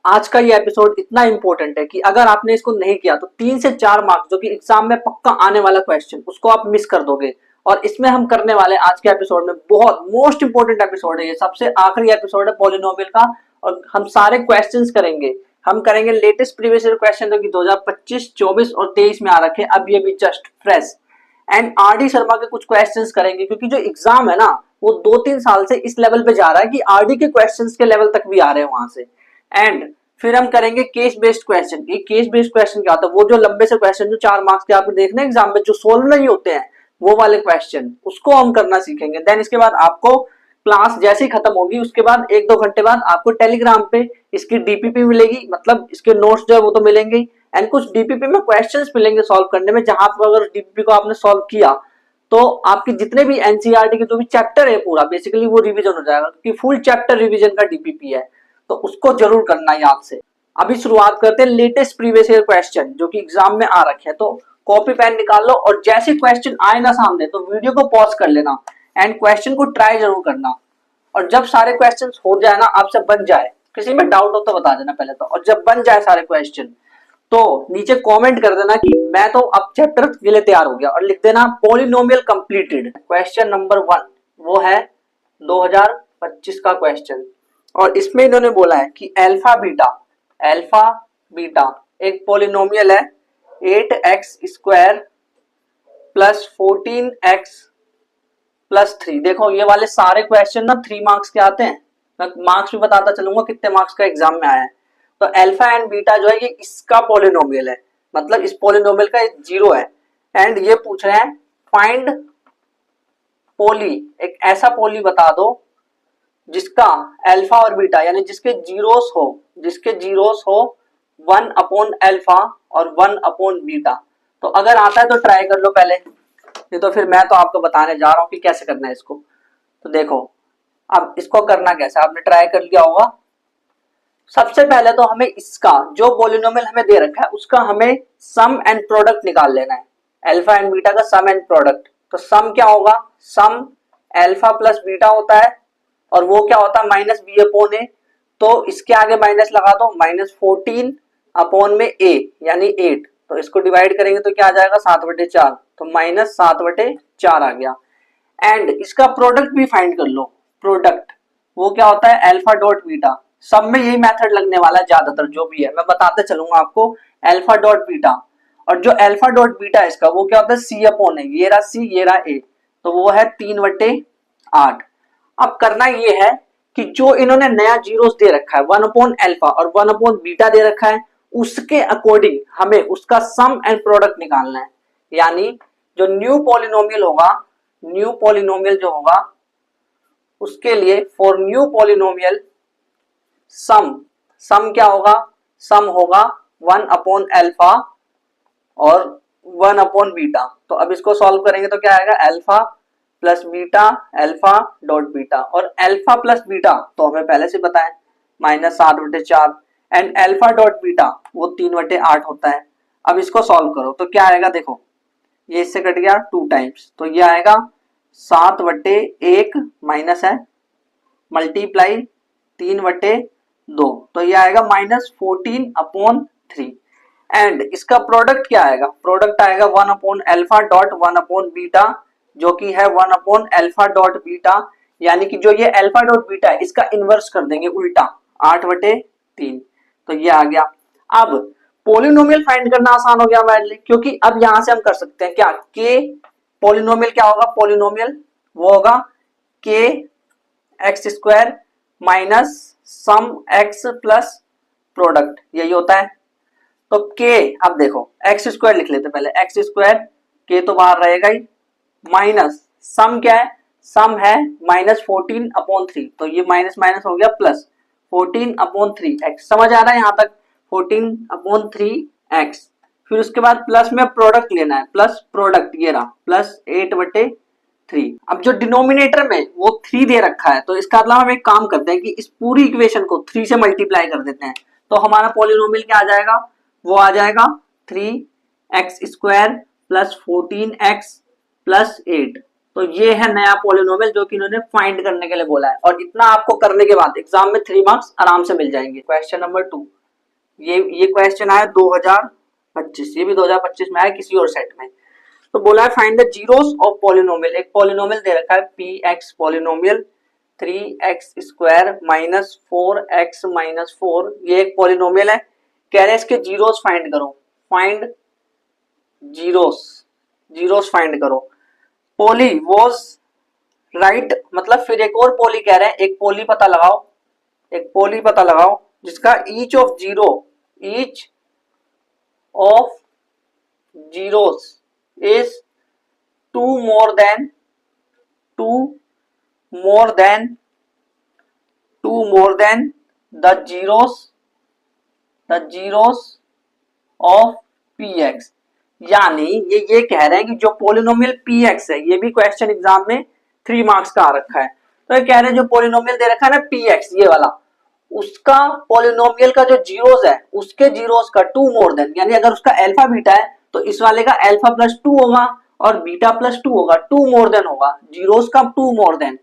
आज का ये एपिसोड इतना इंपॉर्टेंट है कि अगर आपने इसको नहीं किया तो 3 से 4 मार्क्स जो कि एग्जाम में पक्का आने वाला क्वेश्चन उसको आप मिस कर दोगे। और इसमें हम करने वाले आज के एपिसोड में बहुत मोस्ट इंपॉर्टेंट एपिसोड है, ये सबसे आखिरी एपिसोड है पॉलिनोमियल का। और हम सारे क्वेश्चंस करेंगे, हम करेंगे लेटेस्ट प्रीवियस ईयर क्वेश्चन जो कि 2025, 24 और 23 में आ रखे, अब ये भी just fresh. And R D Sharma के कुछ क्वेश्चंस करेंगे क्योंकि जो एग्जाम है ना वो 2-3 साल से इस लेवल पे जा रहा है कि आरडी के क्वेश्चंस के लेवल तक भी आ रहे हैं वहां से। एंड फिर हम करेंगे केस बेस्ड क्वेश्चन। ये केस बेस्ड क्वेश्चन क्या होता है? वो जो लंबे से क्वेश्चन जो 4 मार्क्स के आपको देखना एग्जाम में जो सोल्व नहीं होते हैं वो वाले क्वेश्चन, उसको हम करना सीखेंगे। देन इसके बाद आपको क्लास जैसे ही खत्म होगी उसके बाद 1-2 घंटे बाद आपको टेलीग्राम पे इसकी डीपीपी मिलेगी, मतलब इसके नोट्स जो है वो तो मिलेंगे। एंड कुछ डीपीपी में क्वेश्चंस मिलेंगे सॉल्व करने में, जहां पर अगर डीपीपी को आपने सॉल्व किया तो आपके जितने भी एनसीईआरटी के जो भी चैप्टर है पूरा बेसिकली वो रिवीजन हो जाएगा, क्योंकि फुल चैप्टर रिवीजन का डीपीपी है। तो उसको जरूर करना है याद से। अभी शुरुआत करते हैं लेटेस्ट प्रीवियस ईयर क्वेश्चन जो कि एग्जाम में आ रखे हैं। तो कॉपी पेन निकाल लो और जैसे क्वेश्चन आए ना सामने तो वीडियो को पॉज कर लेना एंड क्वेश्चन को ट्राई जरूर करना। और जब सारे क्वेश्चन हो जाए ना, आपसे बन जाए, किसी में डाउट हो तो बता देना पहले तो, और जब बन जाए सारे क्वेश्चन तो नीचे कमेंट कर देना कि मैं तो अब चैप्टर के लिए तैयार हो गया, और लिख देना पॉलिनोमियल कंप्लीटेड। क्वेश्चन नंबर 1 वो है 2025 का क्वेश्चन, और इसमें इन्होंने बोला है कि अल्फा बीटा एक पॉलिनोमियल है 8x² प्लस 14x प्लस 3। देखो ये वाले सारे क्वेश्चन ना 3 मार्क्स के आते हैं, मैं मार्क्स भी बताता चलूंगा कितने मार्क्स का एग्जाम में आया है। तो अल्फा एंड बीटा जो है ये इसका पॉलिनोमियल है, मतलब इस पॉलिनोमियल का एक जीरो है। एंड ये पूछ रहे हैं फाइंड पोली, एक ऐसा पोली बता दो जिसका अल्फा और बीटा यानी जिसके जीरोस हो 1/अल्फा और 1/बीटा। तो अगर आता है तो ट्राई कर लो पहले, नहीं तो फिर मैं तो आपको बताने जा रहा हूं कि कैसे करना है इसको। तो देखो अब इसको करना कैसे, आपने ट्राई कर लिया होगा। सबसे पहले तो हमें इसका जो पॉलिनोमियल हमें दे रखा है उसका हमें सम एंड प्रोडक्ट निकाल लेना है, अल्फा एंड बीटा का सम एंड प्रोडक्ट। तो सम क्या होगा? सम अल्फा प्लस बीटा होता है, और वो क्या होता है -b/a। तो इसके आगे माइनस लगा दो, -14/a यानी 8। तो इसको डिवाइड करेंगे तो क्या आ जाएगा 7/4, तो -7/4 आ गया। एंड इसका प्रोडक्ट भी फाइंड कर लो। प्रोडक्ट वो क्या होता है? Alpha dot beta. सब में यही मेथड लगने वाला है ज्यादातर, जो भी है मैं बताते चलूंगा आपको। अल्फा डॉट बीटा, और जो अल्फा डॉट बीटा है इसका वो क्या होता है? c/a। ये रहा c, ये रहा a, तो वो है 3/8। अब करना ये है कि जो इन्होंने नया जीरोस दे रखा है 1/अल्फा और 1/बीटा दे रखा है, उसके अकॉर्डिंग हमें उसका सम एंड प्रोडक्ट निकालना है। यानी जो न्यू पॉलिनोमियल जो होगा उसके लिए फॉर न्यू पॉलिनोमियल सम क्या होगा? सम होगा 1/अल्फा और 1/बीटा। तो अब इसको सॉल्व करेंगे तो क्या आएगा? Alpha plus beta, alpha dot beta. और अल्फा प्लस बीटा तो हमें पहले से पता है -7/4, एंड अल्फा डॉट बीटा वो 3/8 होता है। अब इसको सॉल्व करो तो क्या आएगा? देखो ये इससे कट गया 2 टाइम्स, तो ये आएगा 7/1 माइनस है मल्टीप्लाई 3/2, तो ये आएगा -14/3। एंड इसका प्रोडक्ट क्या आएगा? प्रोडक्ट आएगा 1/अल्फा डॉट 1/बीटा, जो कि है 1/अल्फा डॉट बीटा। यानी कि जो ये अल्फा डॉट बीटा है इसका इनवर्स कर देंगे उल्टा 8/3, तो ये आ गया। अब पॉलिनोमियल फाइंड करना आसान हो गया हमारे लिए, क्योंकि अब यहां से हम कर सकते हैं क्या? के पॉलिनोमियल क्या होगा? पॉलिनोमियल वो होगा के x² minus sum x plus product, यही होता है। तो k, अब देखो x² लिख लेते पहले, x², k तो बाहर रहेगा ही, माइनस सम क्या है? सम है -14/3, तो ये माइनस माइनस हो गया प्लस 14/3x। समझ आ रहा है यहां तक? 14/3x। फिर उसके बाद प्लस में प्रोडक्ट लेना है, प्लस प्रोडक्ट ये रहा +8/3। अब जो डिनोमिनेटर में वो 3 दे रखा है, तो इसका मतलब हम एक काम करते हैं कि इस पूरी इक्वेशन को 3 से मल्टीप्लाई कर देते हैं। तो हमारा पॉलिनोमियल क्या आ जाएगा? वो आ जाएगा 3x² प्लस 14x प्लस 8। तो ये है नया पॉलिनोमियल जो कि इन्होंने फाइंड करने के लिए बोला है, और इतना आपको करने के बाद एग्जाम में 3 मार्क्स आराम से मिल जाएंगे। क्वेश्चन नंबर 2, ये क्वेश्चन आया 2025, ये भी 2025 में आया किसी और सेट में। तो बोला है find the zeros of polynomial, एक पॉलिनोमियल दे रखा है px polynomial 3x square minus 4x minus 4, ये एक पॉलिनोमियल है। कह रहे हैं इसके जीरोस फाइंड करो, फाइंड जीरोस, जीरोस फाइंड करो। पोली वॉज राइट, मतलब फिर एक और पोली कह रहे हैं, एक पोली पता लगाओ, एक पोली पता लगाओ जिसका each of zero, each of zeros is two more than the zeros of px। यानी ये कह रहे हैं कि जो पॉलिनोमियल px है, ये भी क्वेश्चन एग्जाम में 3 मार्क्स का आ रखा है। तो ये कह रहे हैं जो पॉलिनोमियल दे रखा है ना px, ये वाला, उसका पॉलिनोमियल का जो जीरोस है उसके जीरोस का 2 मोर देन, यानी अगर उसका अल्फा बीटा है तो इस वाले का अल्फा प्लस 2 होगा और बीटा प्लस 2 होगा, 2 मोर देन होगा, जीरोस का 2 मोर देन,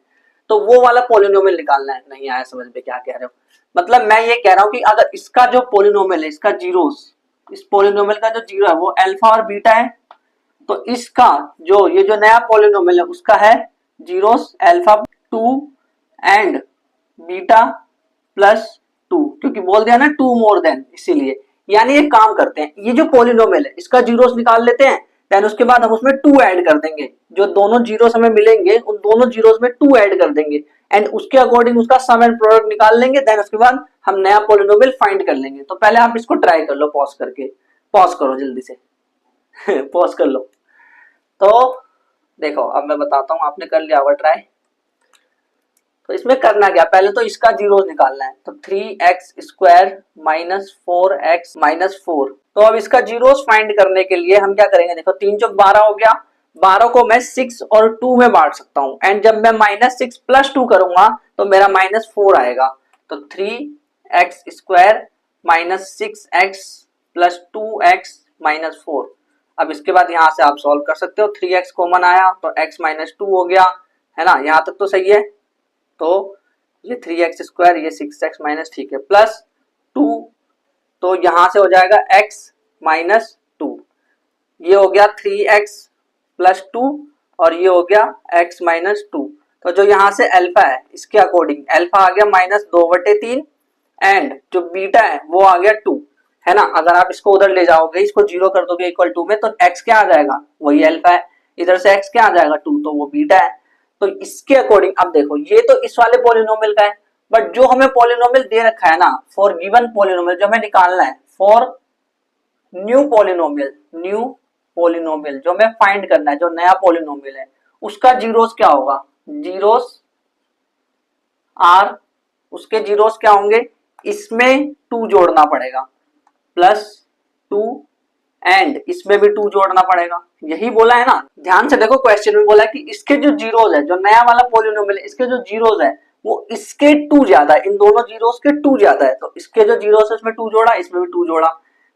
तो वो वाला पॉलिनोमियल निकालना है। नहीं आया समझ में क्या कह रहे हो? मतलब मैं ये कह रहा हूं कि अगर इसका जो पॉलिनोमियल है, इसका जीरोस, इस पॉलिनोमियल का जो जीरो है वो अल्फा और बीटा है, तो इसका जो ये जो नया पॉलिनोमियल है उसका है zeros alpha 2 and beta plus 2, क्योंकि बोल दिया ना 2 मोर देन, इसीलिए। यानी एक काम करते हैं, ये जो पॉलिनोमियल है इसका जीरोस निकाल लेते हैं, देन उसके बाद हम उसमें 2 ऐड कर देंगे, जो दोनों जीरोस हमें मिलेंगे उन दोनों जीरोस में 2 ऐड कर देंगे एंड उसके अकॉर्डिंग उसका सम एंड प्रोडक्ट निकाल लेंगे, देन उसके बाद हम नया पॉलिनोमियल फाइंड कर लेंगे। तो पहले आप इसको ट्राई कर लो, पॉज करके, पॉज करो जल्दी से पॉज कर लो। तो देखो अब मैं बताता हूं, आपने कर लिया होगा ट्राई। तो इसमें करना क्या, पहले तो इसका जीरोस निकालना है, तो 3x square minus 4x minus 4। तो अब इसका जीरोस फाइंड करने के लिए हम क्या करेंगे, देखो 3 चौक 12 हो गया, 12 को मैं 6 और 2 में बांट सकता हूं, एंड जब मैं माइनस 6 प्लस 2 करूंगा तो मेरा माइनस 4 आएगा। तो 3x square minus 6x plus 2x minus 4। अब इसके बाद यहां से आप सॉल्व कर सकते हो, 3x कॉमन आया तो x माइनस 2 हो गया, है ना, यहां तक तो सही है। तो ये 3x स्क्वायर, ये 6x माइनस, ठीक है, प्लस 2, तो यहां से हो जाएगा x माइनस 2, ये हो गया 3x प्लस 2 और ये हो गया x माइनस 2। तो जो यहां से अल्फा है इसके अकॉर्डिंग अल्फा आ गया माइनस 2/3 एंड जो बीटा है वो आ गया 2, है ना। अगर आप इसको उधर ले जाओगे, इसको 0 कर दोगे इक्वल 2 में, तो x क्या आ जाएगा, वही अल्फा है, इधर से x क्या आ जाएगा 2, तो वो बीटा है। तो इसके अकॉर्डिंग अब देखो ये तो इस वाले पॉलिनोमियल का है, बट जो हमें पॉलिनोमियल दे रखा है ना, फॉर गिवन पॉलिनोमियल जो हमें निकालना है, for new polynomial, new polynomial जो हमें फाइंड करना है, जो नया पॉलिनोमियल है उसका जीरोस क्या होगा, जीरोस आर, उसके जीरोस क्या होंगे, इसमें 2 जोड़ना पड़ेगा प्लस 2 एंड इसमें भी 2 जोड़ना पड़ेगा, यही बोला है ना। ध्यान से देखो क्वेश्चन में बोला है कि इसके जो जीरोस है, जो नया वाला पॉलिनोमियल है, इसके जो जीरोस है वो इसके 2 ज्यादा है, इन दोनों जीरोस के 2 ज्यादा है, तो इसके जो जीरोस है इसमें 2 जोड़ा, इसमें भी 2 जोड़ा,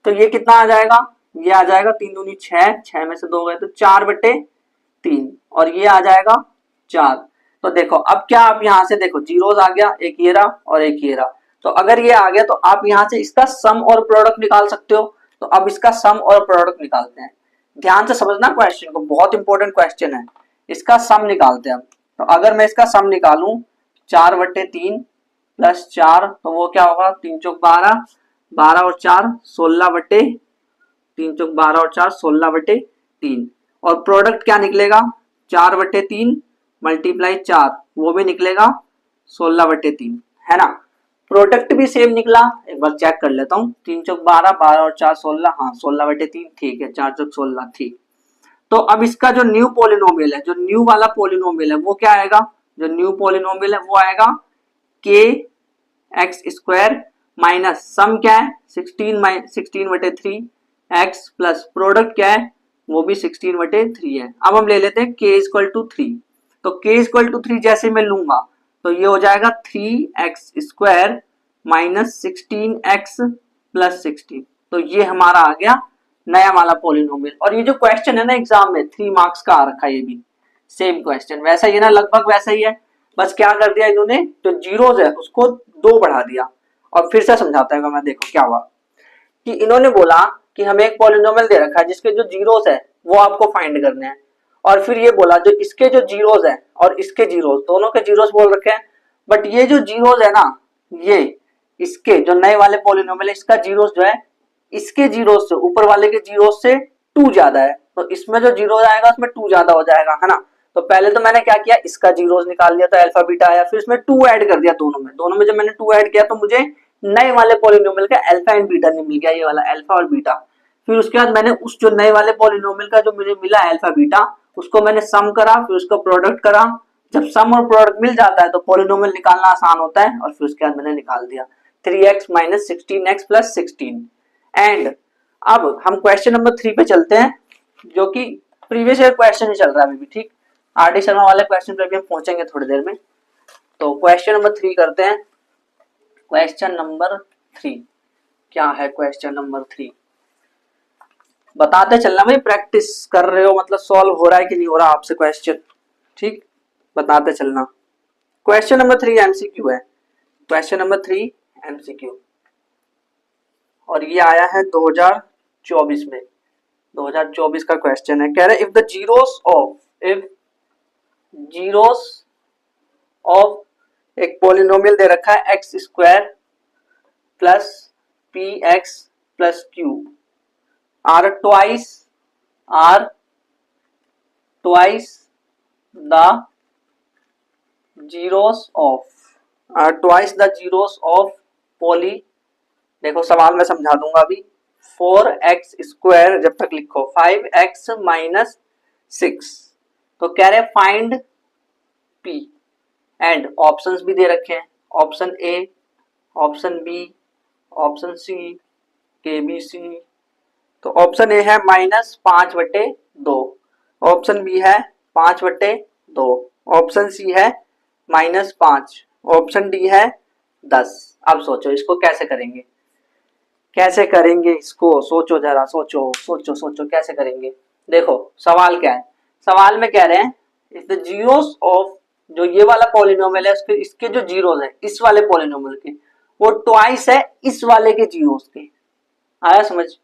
तो ये कितना आ जाएगा, ये आ जाएगा 3 दूनी 6, 6 में से 2 गए तो 4/3 और ये आ जाएगा 4। तो देखो अब क्या, आप यहां से देखो जीरोस आ गया, एक ये रहा और एक ये रहा, तो अगर ये आ गया तो आप यहां से इसका सम और प्रोडक्ट निकाल सकते हो। तो अब इसका सम और प्रोडक्ट निकालते हैं, ध्यान से समझना क्वेश्चन को, बहुत इंपॉर्टेंट क्वेश्चन है। इसका सम निकालते हैं। तो अगर मैं इसका सम निकालूं 4/3 प्लस 4, तो वो क्या होगा, 3 चौक 12, 12 और 4 16/3, 3 चौक 12 और 4 16/3, और प्रोडक्ट क्या निकलेगा, 4/3 मल्टीप्लाई 4, वो भी निकलेगा 16/3, है ना। प्रोडक्ट भी सेम निकला, एक बार चेक कर लेता हूँ, 3 चौक 12, 12 और 4 16, हाँ 16/3, ठीक है, 4 चौक 16, ठीक। तो अब इसका जो न्यू पॉलिनोमियल है, जो न्यू वाला पॉलिनोमियल है वो क्या आएगा, जो न्यू पॉलिनोमियल है वो आएगा के एक्स स्क्वायर माइनस सम क्या है 16/3 एक्स प्लस प्रोडक्ट क्या है वो भी 16/3 है। अब हम ले लेते हैं k इक्वल टू 3, तो k इक्वल टू 3 जैसे मैं लूंगा तो ये हो जाएगा 3x square minus 16x plus 16, तो ये हमारा आ गया नया वाला पॉलिनोमियल। और ये जो क्वेश्चन है ना एग्जाम में 3 मार्क्स का आ रखा है, ये भी सेम क्वेश्चन वैसा ही है ना, लगभग वैसा ही है, बस क्या कर दिया इन्होंने, जो जीरोस है उसको 2 बढ़ा दिया। और फिर से समझाता है मैं, देखो क्या हुआ कि इन्होंने बोला कि हमें एक पॉलिनोमियल दे रखा है जिसके जो जीरोस है वो आपको फाइंड करने हैं, और फिर ये बोला जो इसके जो जीरोस है और इसके जीरोस, दोनों के जीरोस बोल रखे हैं, बट ये जो जीरोस है ना, ये इसके जो नए वाले पॉलिनोमियल है इसका जीरोस जो है इसके जीरोस से, ऊपर वाले के जीरोस से 2 ज्यादा है, तो इसमें जो जीरो आएगा उसमें 2 ज्यादा हो जाएगा, है ना। तो पहले तो मैंने क्या किया, इसका जीरोस निकाल दिया तो अल्फा बीटा आया, फिर इसमें 2 ऐड कर दिया, दोनों में जब मैंने 2 ऐड किया तो मुझे नए वाले पॉलिनोमियल का अल्फा एंड बीटा मिल गया, ये वाला अल्फा और बीटा। फिर उसके बाद मैंने उस जो नए वाले पॉलिनोमियल का जो मुझे मिला अल्फा बीटा, उसको मैंने सम करा, फिर उसका प्रोडक्ट करा। जब सम और प्रोडक्ट मिल जाता है तो पॉलिनोमियल निकालना आसान होता है, और फिर उसके बाद मैंने निकाल दिया 3x minus 16x plus 16। And अब हम क्वेश्चन नंबर 3 पे चलते हैं, जो कि प्रीवियस ईयर क्वेश्चन ही चल रहा है अभी भी, ठीक। आर डी शर्मा वाले क्वेश्चन पे भी हम पहुंचेंगे थोड़ी देर में। तो क्वेश्चन नंबर 3 करते हैं। क्वेश्चन नंबर 3 क्या है, क्वेश्चन नंबर 3 बताते चलना भाई, प्रैक्टिस कर रहे हो मतलब सॉल्व हो रहा है कि नहीं हो रहा आपसे क्वेश्चन, ठीक, बताते चलना। क्वेश्चन नंबर 3 एमसीक्यू है, क्वेश्चन नंबर 3 एमसीक्यू, और ये आया है 2024 में, 2024 का क्वेश्चन है। कह रहे इफ द जीरोस ऑफ एक पॉलिनोमियल दे रखा है x square plus P x plus Q R twice the zeros of poly, देखो सवाल मैं समझा दूंगा अभी, 4x स्क्वायर जब तक लिखो 5x माइनस 6, तो कह रहे फाइंड p, एंड ऑप्शंस भी दे रखे हैं, option A, option B, option C, K B सी। तो ऑप्शन ए है -5/2, ऑप्शन बी है 5/2, ऑप्शन सी है -5, ऑप्शन डी है 10। अब सोचो इसको कैसे करेंगे, कैसे करेंगे इसको, सोचो जरा, सोचो कैसे करेंगे। देखो सवाल क्या है, सवाल में कह रहे हैं इफ द जीरोस ऑफ, जो ये वाला पॉलिनोमियल है उसके इसके जो जीरोस है इस वाले पॉलिनोमियल के, वो ट्वाइस है इस वाले के जीरोस के। आया समझ,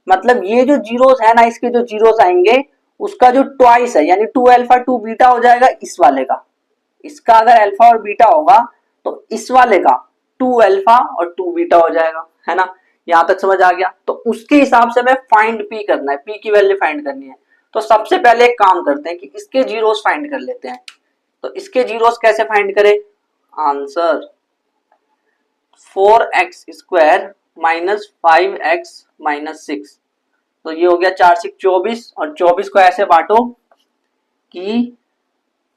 मतलब ये जो जीरोस है ना, इसके जो जीरोस आएंगे उसका जो ट्वाइस है, यानी 2 अल्फा 2 बीटा हो जाएगा इस वाले का। इसका अगर अल्फा और बीटा होगा तो इस वाले का 2 अल्फा और 2 बीटा हो जाएगा, है ना। यहां तक समझ आ गया। तो उसके हिसाब से मैं फाइंड पी करना है, पी की वैल्यू फाइंड करनी है। तो सबसे पहले एक काम करते हैं कि इसके जीरोस फाइंड कर लेते हैं। तो इसके जीरोस कैसे फाइंड करें, answer 4x square minus 5x minus 6, तो ये हो गया 4 6 24, और 24 को ऐसे बांटो कि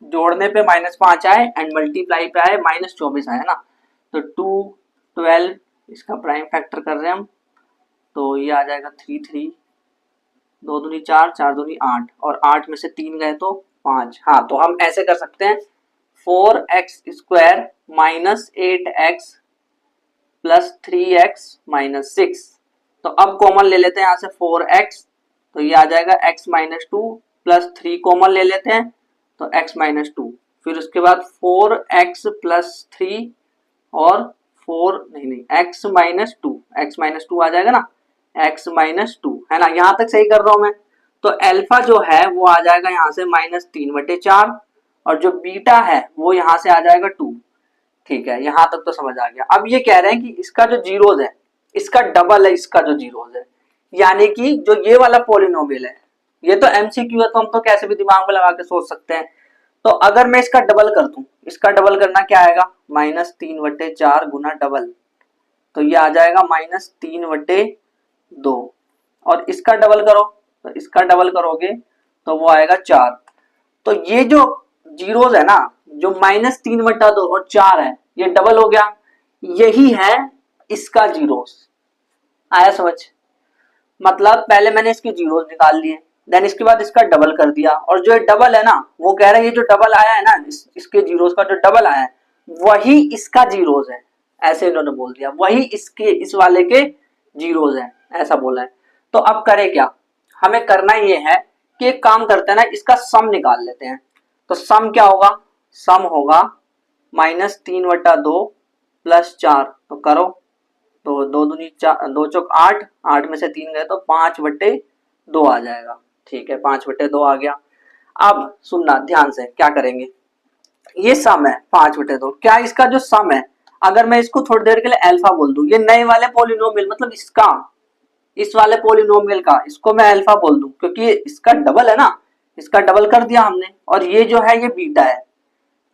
जोड़ने पे -5 आए एंड मल्टीप्लाई पे आए -24 आए, है ना। तो 2 12, इसका प्राइम फैक्टर कर रहे हैं हम, तो ये आ जाएगा 3 3, 2 दूनी 4, 4 दूनी 8, और 8 में से 3 गए तो 5। हाँ, तो हम ऐसे कर सकते हैं 4x square minus 8x plus 3x minus 6। तो अब कॉमन ले लेते हैं यहाँ से 4x, तो ये आ जाएगा x माइनस 2, प्लस 3 कॉमन ले लेते हैं तो x माइनस 2, फिर उसके बाद 4x प्लस 3 और 4 नहीं x माइनस 2 आ जाएगा ना, x माइनस 2, है ना। यहाँ तक सही कर रहा हूं मैं। तो अल्फा जो है वो आ जाएगा यहाँ से -3/4, और जो बीटा है वो यहाँ से आ जाएगा 2। ठीक है, यहाँ तक तो समझ आ गया। अब ये कह रहे हैं कि इसका जो जीरोस है इसका डबल है इसका जो जीरोस है, यानी कि जो ये वाला पॉलिनोमियल है, ये तो एमसीक्यू है तो हम तो कैसे भी दिमाग में लगा के सोच सकते हैं। तो अगर मैं इसका डबल कर दूं, इसका डबल करना क्या आएगा, -3/4 गुना डबल, तो ये आ जाएगा -3/2, और इसका डबल करो, तो इसका डबल करोगे तो वो आएगा 4। तो ये जो जीरोस है ना, जो -3/2 और 4 है, ये डबल हो गया, यही है इसका जीरोस। आया समझ, मतलब पहले मैंने इसके जीरोस निकाल लिए, देन इसके बाद इसका डबल कर दिया, और जो डबल है ना वो कह रहे हैं ये जो डबल आया है ना, इसके जीरोस का जो डबल आया है वही इसका जीरोस है, ऐसे इन्होंने बोल दिया, वही इसके इस वाले के जीरोस है, ऐसा बोला है। तो अब करें क्या, हमें करना ये है कि एक काम करते हैं ना, इसका सम निकाल लेते हैं। तो सम क्या होगा, सम होगा -3/2 प्लस 4, तो करो, तो 2 दूनी 4, 2 चौक 8, 8 में से 3 गए तो 5/2 आ जाएगा। ठीक है, 5/2 आ गया। अब सुनना ध्यान से, क्या करेंगे, ये सम है 5/2, क्या इसका जो सम है, अगर मैं इसको थोड़ी देर के लिए अल्फा बोल दूं, ये नए वाले पॉलिनोमियल मतलब इसका, इस वाले पॉलिनोमियल का, इसको मैं अल्फा बोल दूं क्योंकि इसका डबल है ना, इसका डबल कर दिया हमने, और ये जो है ये बीटा है,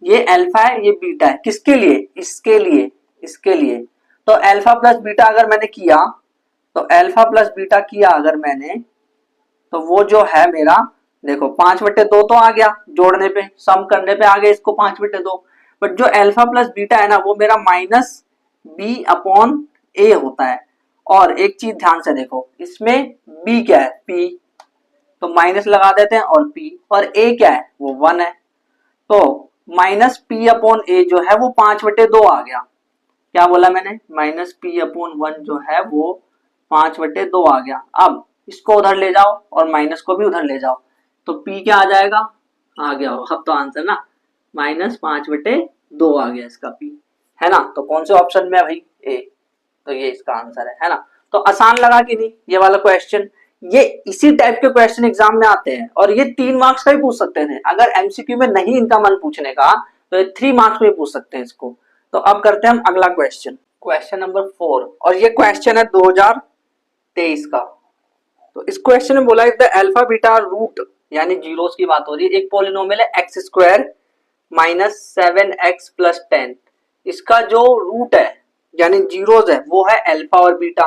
ये अल्फा है, ये बीटा है, किसके लिए, इसके लिए, इसके लिए। तो अल्फा प्लस बीटा अगर मैंने किया, तो अल्फा प्लस बीटा किया अगर मैंने, तो वो जो है मेरा, देखो 5/2 तो आ गया, जोड़ने पे सम करने पे आ गया इसको 5/2, बट जो अल्फा प्लस बीटा है ना वो मेरा -b/a होता है। और एक चीज ध्यान से देखो, इसमें b क्या है, p, तो माइनस लगा देते हैं, और p, और a क्या है, वो 1 है, तो -p/a जो है वो 5/2 आ गया। क्या बोला मैंने, -p/1 जो है वो 5/2 आ गया। अब इसको उधर ले जाओ और माइनस को भी उधर ले जाओ, तो p क्या आ जाएगा, आ गया हो, अब तो आंसर ना -5/2 आ गया इसका p, है ना। तो कौन से ऑप्शन में है भाई, ए, तो ये इसका आंसर है ना। तो आसान लगा कि नहीं ये वाला क्वेश्चन, ये इसी टाइप के क्वेश्चन एग्जाम में आते हैं, और ये 3 मार्क्स का भी पूछ सकते थे, अगर एमसीक्यू में नहीं इनका मन पूछने का तो ये 3 मार्क्स में पूछ सकते हैं इसको। तो अब करते हैं हम अगला क्वेश्चन, क्वेश्चन नंबर 4, और ये क्वेश्चन है 2023 का। तो इस क्वेश्चन में बोला, if the alpha beta root, यानी जीरोस की बात हो रही है, एक पॉलिनोमियल है x² -7x + 10, इसका जो रूट है यानी जीरोस है वो है अल्फा और बीटा,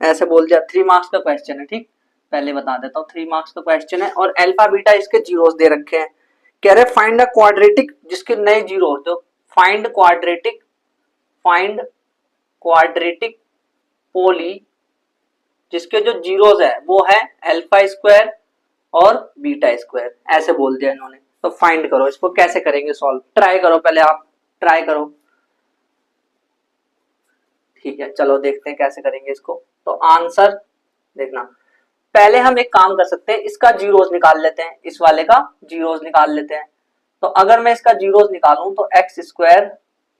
ऐसे बोल दिया। 3 मार्क्स का क्वेश्चन है, ठीक, पहले बता देता हूँ, 3 मार्क्स का क्वेश्चन है, और अल्फा बीटा इसके जीरोस दे रखे हैं। कह रहे फाइंड अ क्वाड्रेटिक जिसके नए जीरो हो, तो फाइंड क्वाड्रेटिक पोली जिसके जो जीरोस है वो है α² और β², ऐसे बोल दिया इन्होंने। तो फाइंड करो, इसको कैसे करेंगे सॉल्व, ट्राई करो, पहले आप ट्राई करो, ठीक है, चलो देखते हैं कैसे करेंगे इसको। तो आंसर देखना, पहले हम एक काम कर सकते हैं, इसका जीरोस निकाल लेते हैं, इस वाले का जीरोस निकाल लेते हैं। तो अगर मैं इसका जीरोस निकालूं तो x²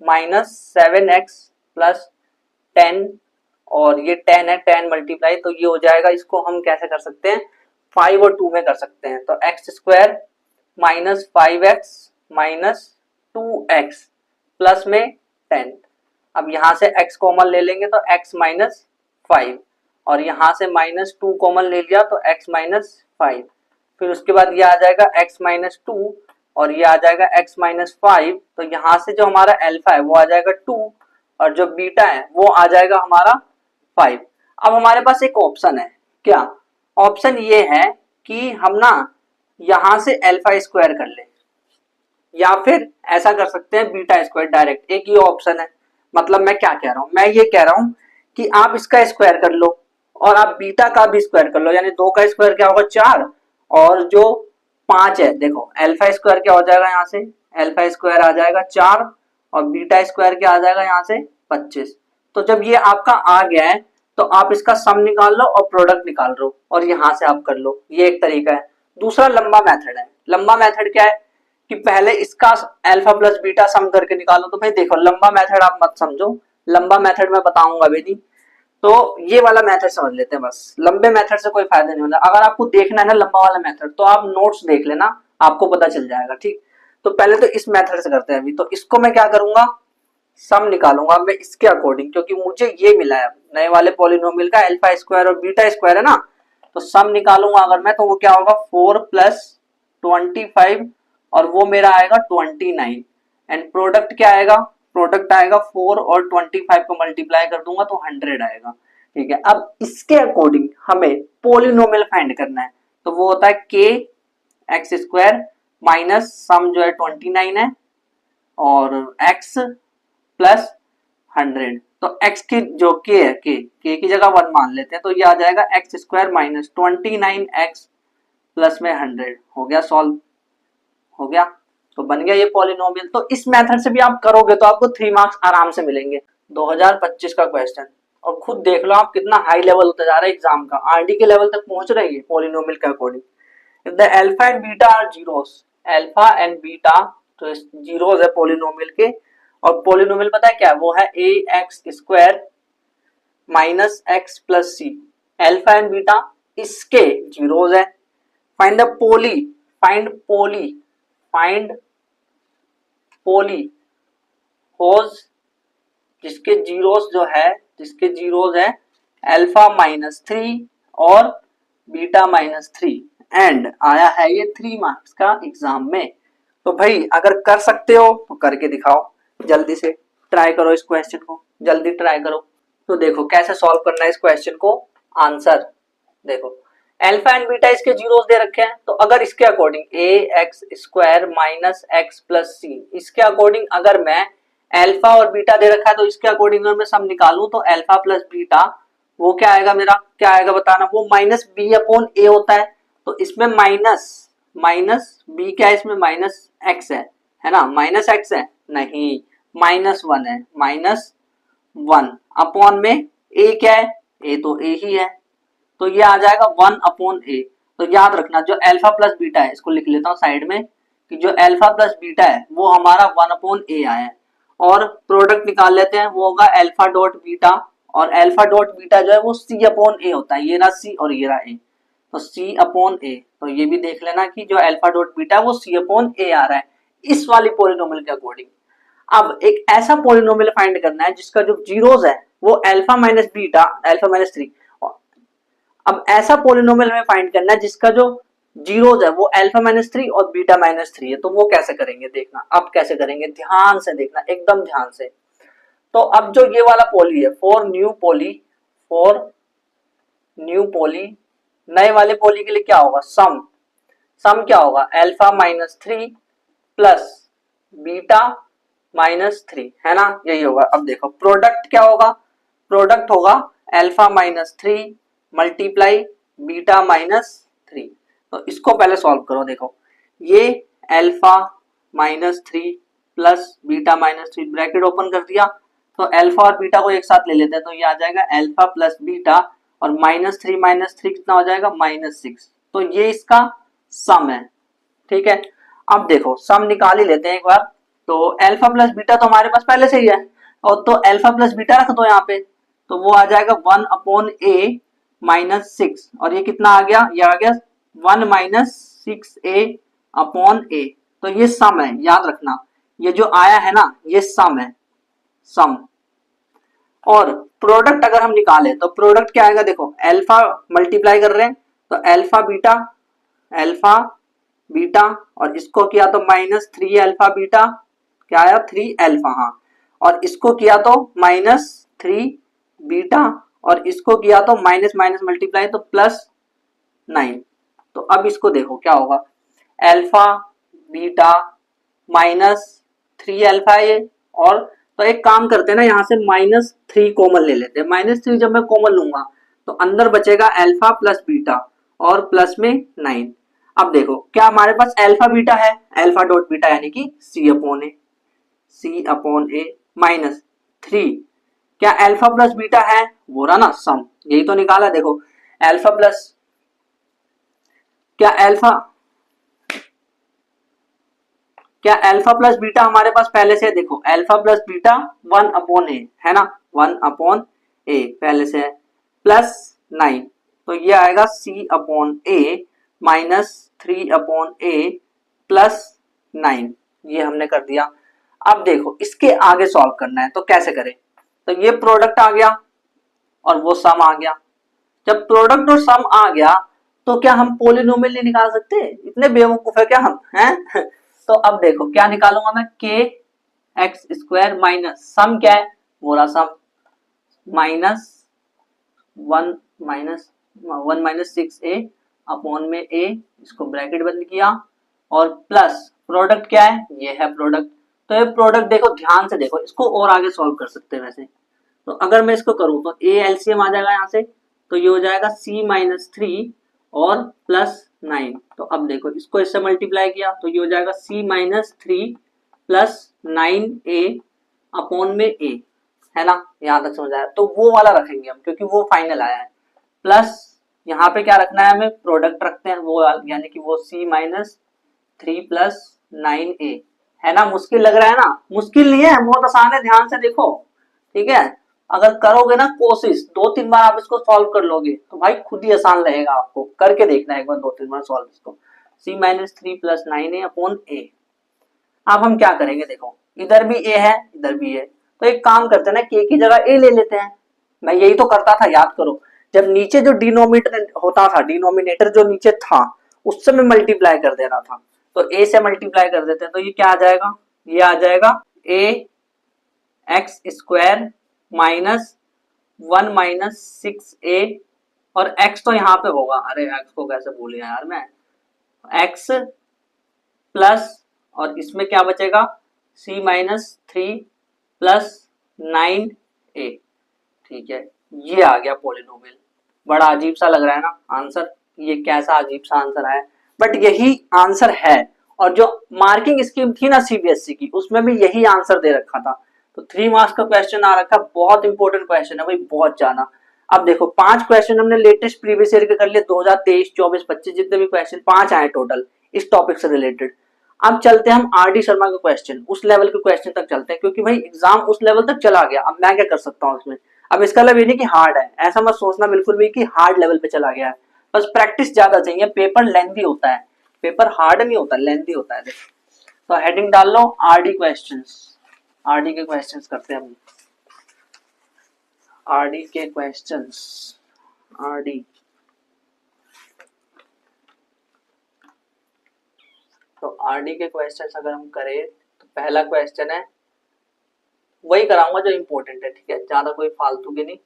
-7x + 10, और ये 10 है, 10 मल्टीप्लाई, तो ये हो जाएगा, इसको हम कैसे कर सकते हैं, 5 और 2 में कर सकते हैं। तो x² -5x -2x प्लस में 10, अब यहां से x कॉमन ले लेंगे तो x -5, और यहां से -2 कॉमन ले लिया तो x -5, फिर उसके बाद ये आ जाएगा x -2, और ये आ जाएगा x -5, तो यहां से जो हमारा अल्फा है वो आ जाएगा 2, और जो बीटा है वो आ जाएगा हमारा 5। अब हमारे पास एक ऑप्शन है, क्या ऑप्शन ये है कि हम ना यहां से α² कर ले, या फिर ऐसा कर सकते हैं β² डायरेक्ट, एक ये ऑप्शन है। मतलब मैं क्या कह रहा हूं, मैं ये कह रहा हूं कि आप इसका स्क्वायर कर लो और आप बीटा का भी स्क्वायर कर लो, यानी 2 का स्क्वायर क्या होगा 4, और जो 5 है, देखो α² क्या हो जाएगा, यहाँ से α² आ जाएगा 4, और β² क्या आ जाएगा यहाँ से 25। तो जब ये आपका आ गया है तो आप इसका सम निकाल लो और प्रोडक्ट निकाल लो, और यहां से आप कर लो, ये एक तरीका है। दूसरा लंबा मेथड है, लंबा मेथड क्या है कि पहले इसका अल्फा प्लस बीटा सम करके निकालो। तो भाई देखो, लंबा मेथड आप मत समझो, लंबा मेथड मैं बताऊंगा अभी नहीं, तो ये वाला मेथड समझ लेते हैं बस, लंबे मेथड से कोई फायदा नहीं होता। अगर आपको देखना है ना लंबा वाला मेथड, तो आप नोट्स देख लेना, आपको पता चल जाएगा, ठीक। तो पहले तो इस मेथड से करते हैं अभी। तो इसको मैं क्या करूंगा, सम निकालूंगा मैं इसके अकॉर्डिंग, क्योंकि मुझे ये मिला है नए वाले पॉलिनोमियल का α² और β² है ना, तो सम निकालूंगा अगर मैं, तो वो क्या होगा 4 + 25, और वो मेरा आएगा 29, एंड प्रोडक्ट क्या आएगा, प्रोडक्ट आएगा 4 और 25 को मल्टीप्लाई कर दूंगा तो 100 आएगा, ठीक है। अब इसके अकॉर्डिंग हमें पोलिनोमियल फाइंड करना है, तो वो होता है k x² माइनस सम जो है 29 है, और x प्लस 100, तो x की जो k है, k की जगह 1 मान लेते हैं, तो ये आ जाएगा x² माइनस 29x प्लस में 100, हो गया सॉल्व, हो गया, तो बन गया ये पॉलिनोमियल। तो इस मेथड से भी आप करोगे तो आपको 3 मार्क्स आराम से मिलेंगे। 2025 का क्वेश्चन, और खुद देख लो आप कितना हाई लेवल होता जा रहा है एग्जाम का, आरडी के लेवल तक पहुंच रही है पॉलिनोमियल के according. If the alpha and beta are zeros alpha and beta, तो जीरोस है पॉलिनोमियल के, और पॉलिनोमियल पता है क्या, वो है a x square minus x plus c. Alpha and beta इसके जीरोस है। Find the poly, find poly, find poly whose जिसके जीरोस जो है, जिसके जीरोस है अल्फा माइनस 3 और बीटा माइनस 3, एंड आया है ये 3 मार्क्स का एग्जाम में। तो भाई अगर कर सकते हो तो करके दिखाओ, जल्दी से ट्राई करो इस क्वेश्चन को, जल्दी ट्राई करो। तो देखो कैसे सॉल्व करना है इस क्वेश्चन को। आंसर देखो, अल्फा एंड बीटा इसके जीरोस दे रखे हैं, तो अगर इसके according a x square minus x plus c, इसके अकॉर्डिंग अगर मैं अल्फा और बीटा दे रखा है, तो इसके अकॉर्डिंग अगर मैं सम निकालूं तो अल्फा प्लस बीटा वो क्या आएगा, मेरा क्या आएगा बताना, वो माइनस बी अपॉन ए होता है। तो इसमें माइनस माइनस बी क्या है, इसमें माइनस एक्स है ना, माइनस एक्स है नहीं, माइनस 1 है, माइनस 1 अपॉन में ए क्या है, ए तो ए ही है, तो ये आ जाएगा 1 अपॉन ए। तो याद रखना जो अल्फा प्लस बीटा है, इसको लिख लेता हूँ साइड में, कि जो अल्फा प्लस बीटा है वो हमारा 1 अपॉन ए आया है, और प्रोडक्ट निकाल लेते हैं, वो होगा अल्फा डॉट बीटा, और अल्फा डॉट बीटा जो है वो सी अपॉन ए होता है, ये रहा सी और ये रहा ए, तो सी अपॉन ए। तो ये भी देख लेना कि जो अल्फा डॉट बीटा है वो सी अपॉन ए आ रहा है इस वाली पॉलिनोमियल के अकॉर्डिंग। अब एक ऐसा पॉलिनोमियल फाइंड करना है जिसका जो जीरोस है वो alpha minus beta, alpha minus 3। अब ऐसा पॉलिनोमियल हमें फाइंड करना है जिसका जो जीरोस है वो अल्फा माइनस 3 और बीटा माइनस 3 है। तो वो कैसे करेंगे देखना, अब कैसे करेंगे ध्यान से देखना, एकदम ध्यान से। तो अब जो ये वाला पॉली है, for new poly, for new poly, नए वाले पॉली के लिए क्या होगा, सम, सम क्या होगा, alpha minus 3 plus beta minus 3, है ना, यही होगा। अब देखो प्रोडक्ट क्या होगा, प्रोडक्ट होगा alpha minus 3 multiply beta minus 3। तो इसको पहले सॉल्व करो, देखो ये alpha minus 3 plus beta minus 3 bracket open कर दिया, तो अल्फा और बीटा को एक साथ ले लेते हैं, तो ये आ जाएगा अल्फा प्लस बीटा, और माइनस 3 कितना हो जाएगा, माइनस 6। तो ये इसका सम है, ठीक है। अब देखो सम निकाल ही लेते हैं एक बार। तो अल्फा प्लस बीटा तो हमारे पास पहले से ही है, और तो अल्फा प्लस बीटा रख दो यहाँ पे, तो वो आ जाएगा 1 अपॉन ए माइनस 6, और ये कितना आ गया, ये आ गया 1 माइनस 6 ए अपॉन ए। तो ये सम है, याद रखना, ये जो आया है ना ये सम है, सम। और प्रोडक्ट अगर हम निकाले तो प्रोडक्ट क्या आएगा, देखो अल्फा मल्टीप्लाई कर रहे हैं, तो अल्फा बीटा, अल्फा बीटा, और इसको किया तो माइनस 3 अल्फा बीटा, क्या आया 3 अल्फा, हाँ, और इसको किया तो माइनस 3 बीटा, और इसको किया तो माइनस माइनस मल्टीप्लाई तो प्लस 9। तो अब इसको देखो क्या होगा, अल्फा बीटा माइनस 3 अल्फा ये, और तो एक काम करते हैं ना, यहाँ से माइनस 3 कॉमन ले लेते हैं। माइनस 3 जब मैं कॉमन लूंगा तो अंदर बचेगा अल्फा प्लस बीटा और प्लस में 9। अब देखो क्या हमारे पास अल्फा बीटा है, अल्फा डॉट बीटा यानी कि सी अपॉन ए, सी अपॉन ए माइनस 3, क्या अल्फा प्लस बीटा है, वो रहा ना सम, यही तो निकाला। देखो अल्फा प्लस, क्या अल्फा, क्या अल्फा प्लस बीटा हमारे पास पहले से है, देखो अल्फा प्लस बीटा 1 अपॉन ए, है ना, 1 अपॉन ए पहले से है, प्लस 9, तो ये आएगा सी अपॉन ए माइनस 3 अपॉन ए प्लस 9, ये हमने कर दिया। अब देखो इसके आगे सॉल्व करना है, तो कैसे करें, तो ये प्रोडक्ट आ गया और वो सम आ गया। जब प्रोडक्ट और सम आ गया तो क्या हम पॉलिनोमियल नहीं निकाल सकते, इतने बेवकूफ है क्या हम, हैं तो अब देखो क्या निकालूंगा मैं, के एक्स स्क्वायर माइनस सम क्या है, बोला सम, माइनस 1 माइनस 6 ए अपॉन में ए, इसको ब्रैकेट बंद किया, और प्लस प्रोडक्ट क्या है, ये है प्रोडक्ट। तो ये प्रोडक्ट देखो ध्यान से देखो, इसको और आगे सॉल्व कर सकते हैं वैसे। तो अगर मैं इसको करूं तो ए एलसीएम आ जाएगा यहाँ से, तो ये हो जाएगा सी माइनस 3 और प्लस 9। तो अब देखो इसको इससे मल्टीप्लाई किया तो ये हो जाएगा सी माइनस 3 प्लस 9 ए अपॉन में ए, है ना, यहाँ तक समझ आया। तो वो वाला रखेंगे हम क्योंकि वो फाइनल आया है, प्लस यहाँ पे क्या रखना है हमें, प्रोडक्ट रखते हैं वो, यानी कि वो सी माइनस 3+9a है ना। मुश्किल लग रहा है ना? मुश्किल नहीं है, बहुत आसान है, ध्यान से देखो। ठीक है, अगर करोगे ना कोशिश, 2-3 बार आप इसको सॉल्व कर लोगे तो भाई खुद ही आसान लगेगा। आपको करके देखना एक बार 2-3 बार सॉल्व इसको। c-3+9a/a। अब हम क्या करेंगे, देखो इधर भी a है इधर भी है, तो एक काम करते हैं ना, k की जगह a ले लेते हैं। मैं यही तो करता था, याद करो। जब नीचे जो डिनोमिनेटर होता था, डिनोमिनेटर जो नीचे था, उससे मैं मल्टीप्लाई कर दे रहा था, तो a से मल्टीप्लाई कर देते हैं, तो ये क्या आ जाएगा, ये आ जाएगा ax² -1 -6a, और x तो यहाँ पे होगा। अरे x को कैसे भूल गया यार मैं। x प्लस, और इसमें क्या बचेगा, c-3+9a। ठीक है, ये आ गया पॉलिनोमियल। बड़ा अजीब सा लग रहा है ना आंसर, ये कैसा अजीब सा आंसर है, बट यही आंसर है। और जो मार्किंग स्कीम थी ना सीबीएसई की, उसमें भी यही आंसर दे रखा था। तो 3 मार्क्स का क्वेश्चन आ रखा, बहुत इंपॉर्टेंट क्वेश्चन है भाई, बहुत ज्यादा। अब देखो 5 क्वेश्चन हमने लेटेस्ट प्रीवियस ईयर के कर लिए, 2023, 24, 25 जितने भी क्वेश्चन 5 आए टोटल इस टॉपिक से रिलेटेड। अब चलते हैं हम आरडी शर्मा के क्वेश्चन, उस लेवल के क्वेश्चन तक चलते हैं, क्योंकि भाई एग्जाम उस लेवल तक चला गया। अब मैं क्या कर सकता हूँ इसमें, अब इसका मतलब ये नहीं कि हार्ड है, ऐसा मत सोचना बिल्कुल भी कि हार्ड लेवल पे चला गया है। बस प्रैक्टिस ज्यादा चाहिए, पेपर लेंथी होता है, पेपर हार्ड नहीं होता, लेंथी होता है। तो हेडिंग डाल लो आरडी क्वेश्चंस, आरडी के क्वेश्चंस करते हैं हम। आरडी के क्वेश्चंस, आरडी। तो आरडी के क्वेश्चंस अगर हम करें तो पहला क्वेश्चन है, वही कराऊंगा जो इंपॉर्टेंट है, ठीक है, ज्यादा कोई फालतू के नहीं,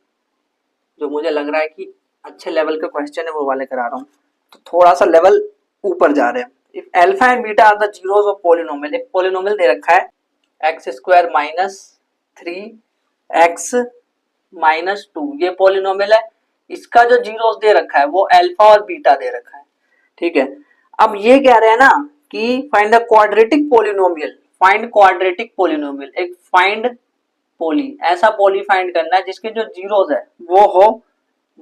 जो मुझे लग रहा है कि अच्छे लेवल के क्वेश्चन है वो वाले करा रहा हूँ। तो थोड़ा सा लेवल ऊपर जा रहे हैं। If alpha and beta are the zeros of polynomial, एक पॉलिनोमियल दे रखा है x² -3x-2, ये पॉलिनोमियल है। इसका जो जीरोस दे रखा है वो अल्फा और बीटा दे रखा है। ठीक है, अब ये कह रहे हैं ना कि find the quadratic polynomial, find quadratic polynomial, एक फाइंड पोली, ऐसा पोली फाइंड करना है जिसके जो जीरोस है वो हो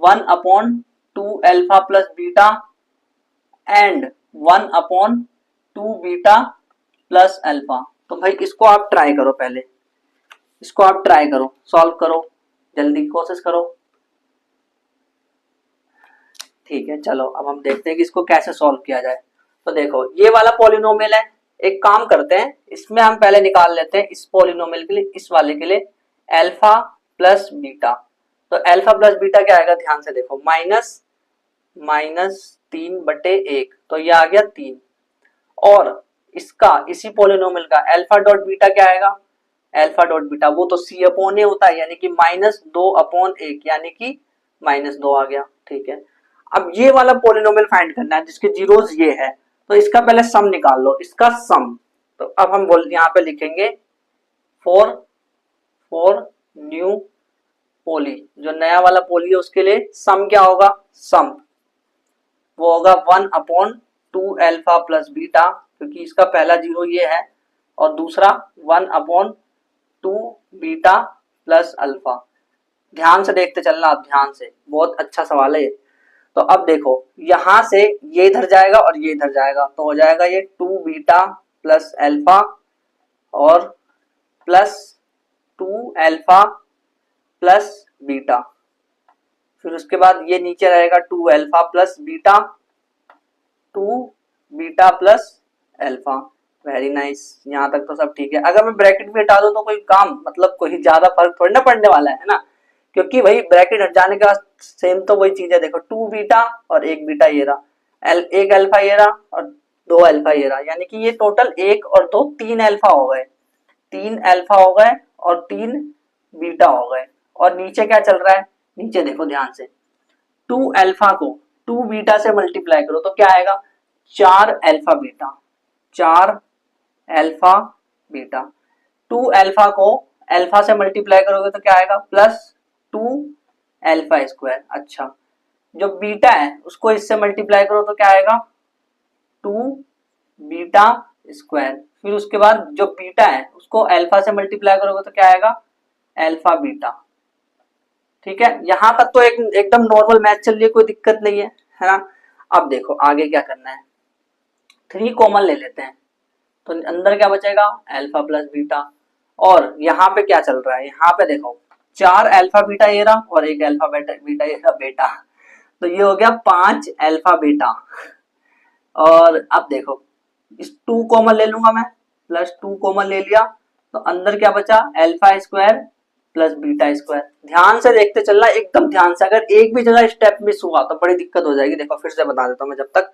1/2 alpha plus beta and 1/2 beta plus alpha. तो भाई इसको आप ट्राई करो, पहले इसको आप ट्राई करो, सॉल्व करो, जल्दी कोशिश करो। ठीक है, चलो अब हम देखते हैं कि इसको कैसे सॉल्व किया जाए। तो देखो ये वाला पॉलिनोमियल है, एक काम करते हैं, इसमें हम पहले निकाल लेते हैं इस पॉलिनोमियल के लिए, इस वाले के लिए अल्फा प्लस बीटा। तो अल्फा प्लस बीटा क्या आएगा, ध्यान से देखो, -3/1, तो ये आ गया 3। और इसका इसी पॉलिनोमियल का अल्फा डॉट बीटा क्या आएगा, अल्फा डॉट बीटा वो तो c/a होता है, यानी कि -2/1, यानी कि -2 आ गया। ठीक है, अब ये वाला पॉलिनोमियल फाइंड करना है जिसके जीरोस ये है, तो इसका पहले सम निकाल लो, इसका सम। तो अब हम बोल यहाँ पे लिखेंगे फॉर न्यू पोली, जो नया वाला पोली है उसके लिए सम क्या होगा, सम वो होगा 1/2 अल्फा प्लस बीटा, क्योंकि इसका पहला जीरो ये है, और दूसरा 1/2 बीटा प्लस अल्फा। ध्यान से देखते चलना, आप ध्यान से, बहुत अच्छा सवाल है ये। तो अब देखो यहां से ये इधर जाएगा और ये इधर जाएगा, तो हो जाएगा ये 2 बीटा प्लस अल्फा और प्लस 2 अल्फा प्लस बीटा। फिर उसके बाद ये नीचे रहेगा 2 alpha plus beta, 2 beta plus alpha. Very nice, यहाँ तक तो सब ठीक है। अगर मैं ब्रैकेट भी हटा दूं तो कोई काम, मतलब कोई ज्यादा फर्क थोड़ी ना पड़ने वाला है ना, क्योंकि भाई ब्रैकेट हट जाने के बाद सेम तो वही चीज है। देखो 2 बीटा और 1 बीटा ये रहा, एक अल्फा ये रहा और 2 अल्फा ये रहा, यानी कि ये टोटल 1 और 2 3 अल्फा हो गए, 3 अल्फा हो गए और 3 बीटा हो गए। और नीचे क्या चल रहा है, नीचे देखो ध्यान से, 2 अल्फा को 2 बीटा से मल्टीप्लाई करो तो क्या आएगा, 4 alpha beta, 4 alpha beta. 2 alpha को अल्फा से मल्टीप्लाई करोगे तो क्या आएगा, प्लस 2 अल्फा स्क्वायर। अच्छा, जो बीटा है उसको इससे मल्टीप्लाई करो तो क्या आएगा, 2 बीटा स्क्वायर। फिर उसके बाद जो बीटा है उसको अल्फा से मल्टीप्लाई करोगे तो क्या आएगा, अल्फा बीटा। ठीक है, यहां तक तो एकदम नॉर्मल मैथ चल रही है, कोई दिक्कत नहीं है, है ना। अब देखो आगे क्या करना है, 3 कॉमन ले लेते हैं तो अंदर क्या बचेगा, अल्फा प्लस बीटा। और यहाँ पे क्या चल रहा है, यहाँ पे देखो 4 अल्फा बीटा ये रहा और एक अल्फा बीटा बीटा ये रहा बेटा, तो ये हो गया 5 अल्फा बीटा। और अब देखो इस 2 कॉमन ले लूंगा मैं, प्लस 2 कॉमन ले लिया तो अंदर क्या बचा, alpha square plus beta square. ध्यान से देखते चलना, एकदम ध्यान से, अगर एक भी जगह स्टेप मिस हुआ तो बड़ी दिक्कत हो जाएगी। देखो फिर से बता देता हूँ मैं जब तक।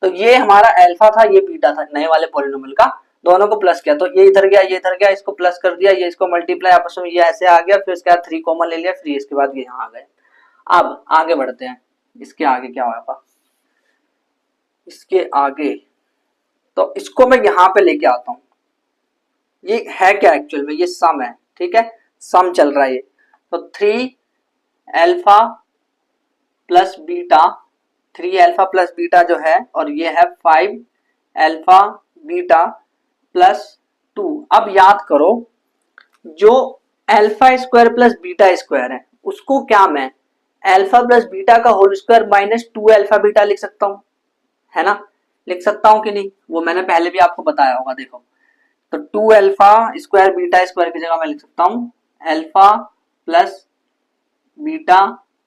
तो ये हमारा अल्फा था, ये बीटा था नए वाले पॉलिनोमियल का, दोनों को प्लस किया तो ये इधर गया, ये इधर गया, इसको प्लस कर दिया, ये इसको मल्टीप्लाई आपस में, ये ऐसे आ गया, फिर इसके बाद 3 कॉमन ले लिया, फिर इसके बाद ये यहाँ आ गए। अब आगे बढ़ते हैं, इसके आगे क्या होगा, इसके आगे तो इसको मैं यहाँ पे लेके आता हूँ। ये है क्या एक्चुअल में, ये सम है, ठीक है, सम चल रहा है ये। तो 3 alpha plus beta, 3 alpha plus beta जो है, और ये है 5 अल्फा बीटा प्लस 2। अब याद करो जो alpha square plus beta square है उसको क्या मैं अल्फा प्लस बीटा का whole square minus 2 alpha beta लिख सकता हूँ, है ना, लिख सकता हूँ कि नहीं, वो मैंने पहले भी आपको बताया होगा। देखो तो 2 अल्फा स्क्वायर बीटा स्क्वायर की जगह मैं लिख सकता हूँ alpha plus beta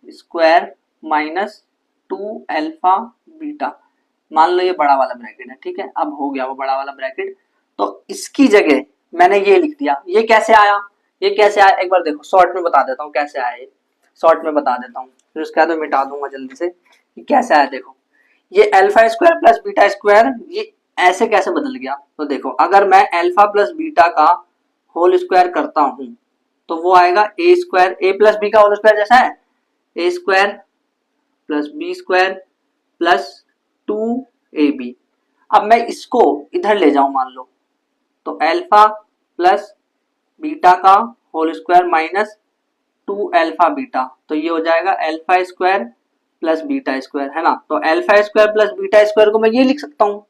square minus 2 alpha beta. मान लो ये बड़ा वाला ब्रैकेट है, ठीक है, अब हो गया वो बड़ा वाला ब्रैकेट, तो इसकी जगह मैंने ये लिख दिया। ये कैसे आया, ये कैसे आया, एक बार देखो शॉर्ट में बता देता हूँ कैसे आया, ये शॉर्ट में बता देता हूँ, फिर उसके बाद मिटा दूंगा जल्दी से कि कैसे आया। देखो ये alpha square plus beta square ये ऐसे कैसे बदल गया, तो देखो अगर मैं अल्फा प्लस बीटा का होल स्क्वायर करता हूं तो वो आएगा a square, a plus b का होल स्क्वायर जैसा है, a square plus b square plus 2ab। अब मैं इसको इधर ले जाऊं मान लो, तो अल्फा प्लस बीटा का whole square minus 2 alpha beta, तो ये हो जाएगा alpha square plus beta square, है ना। तो alpha square plus beta square को मैं ये लिख सकता हूँ,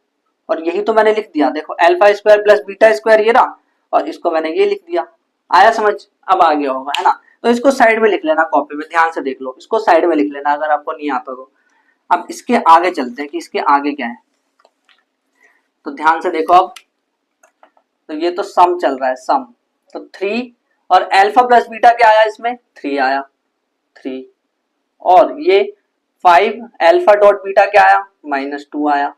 और यही तो मैंने लिख दिया। देखो alpha square plus beta square ये रहा, और इसको मैंने ये लिख दिया। आया समझ, अब आ गया होगा, है ना। तो इसको साइड में लिख लेना, कॉपी में ध्यान से देख लो, इसको साइड में लिख लेना अगर आपको नहीं आता तो। अब इसके आगे चलते हैं कि इसके आगे क्या है, तो ध्यान से देखो अब। तो ये तो सम चल रहा है, सम, तो 3 और अल्फा प्लस बीटा क्या आया इसमें, 3 आया, 3, और ये 5 अल्फा डॉट बीटा क्या आया, -2 आया।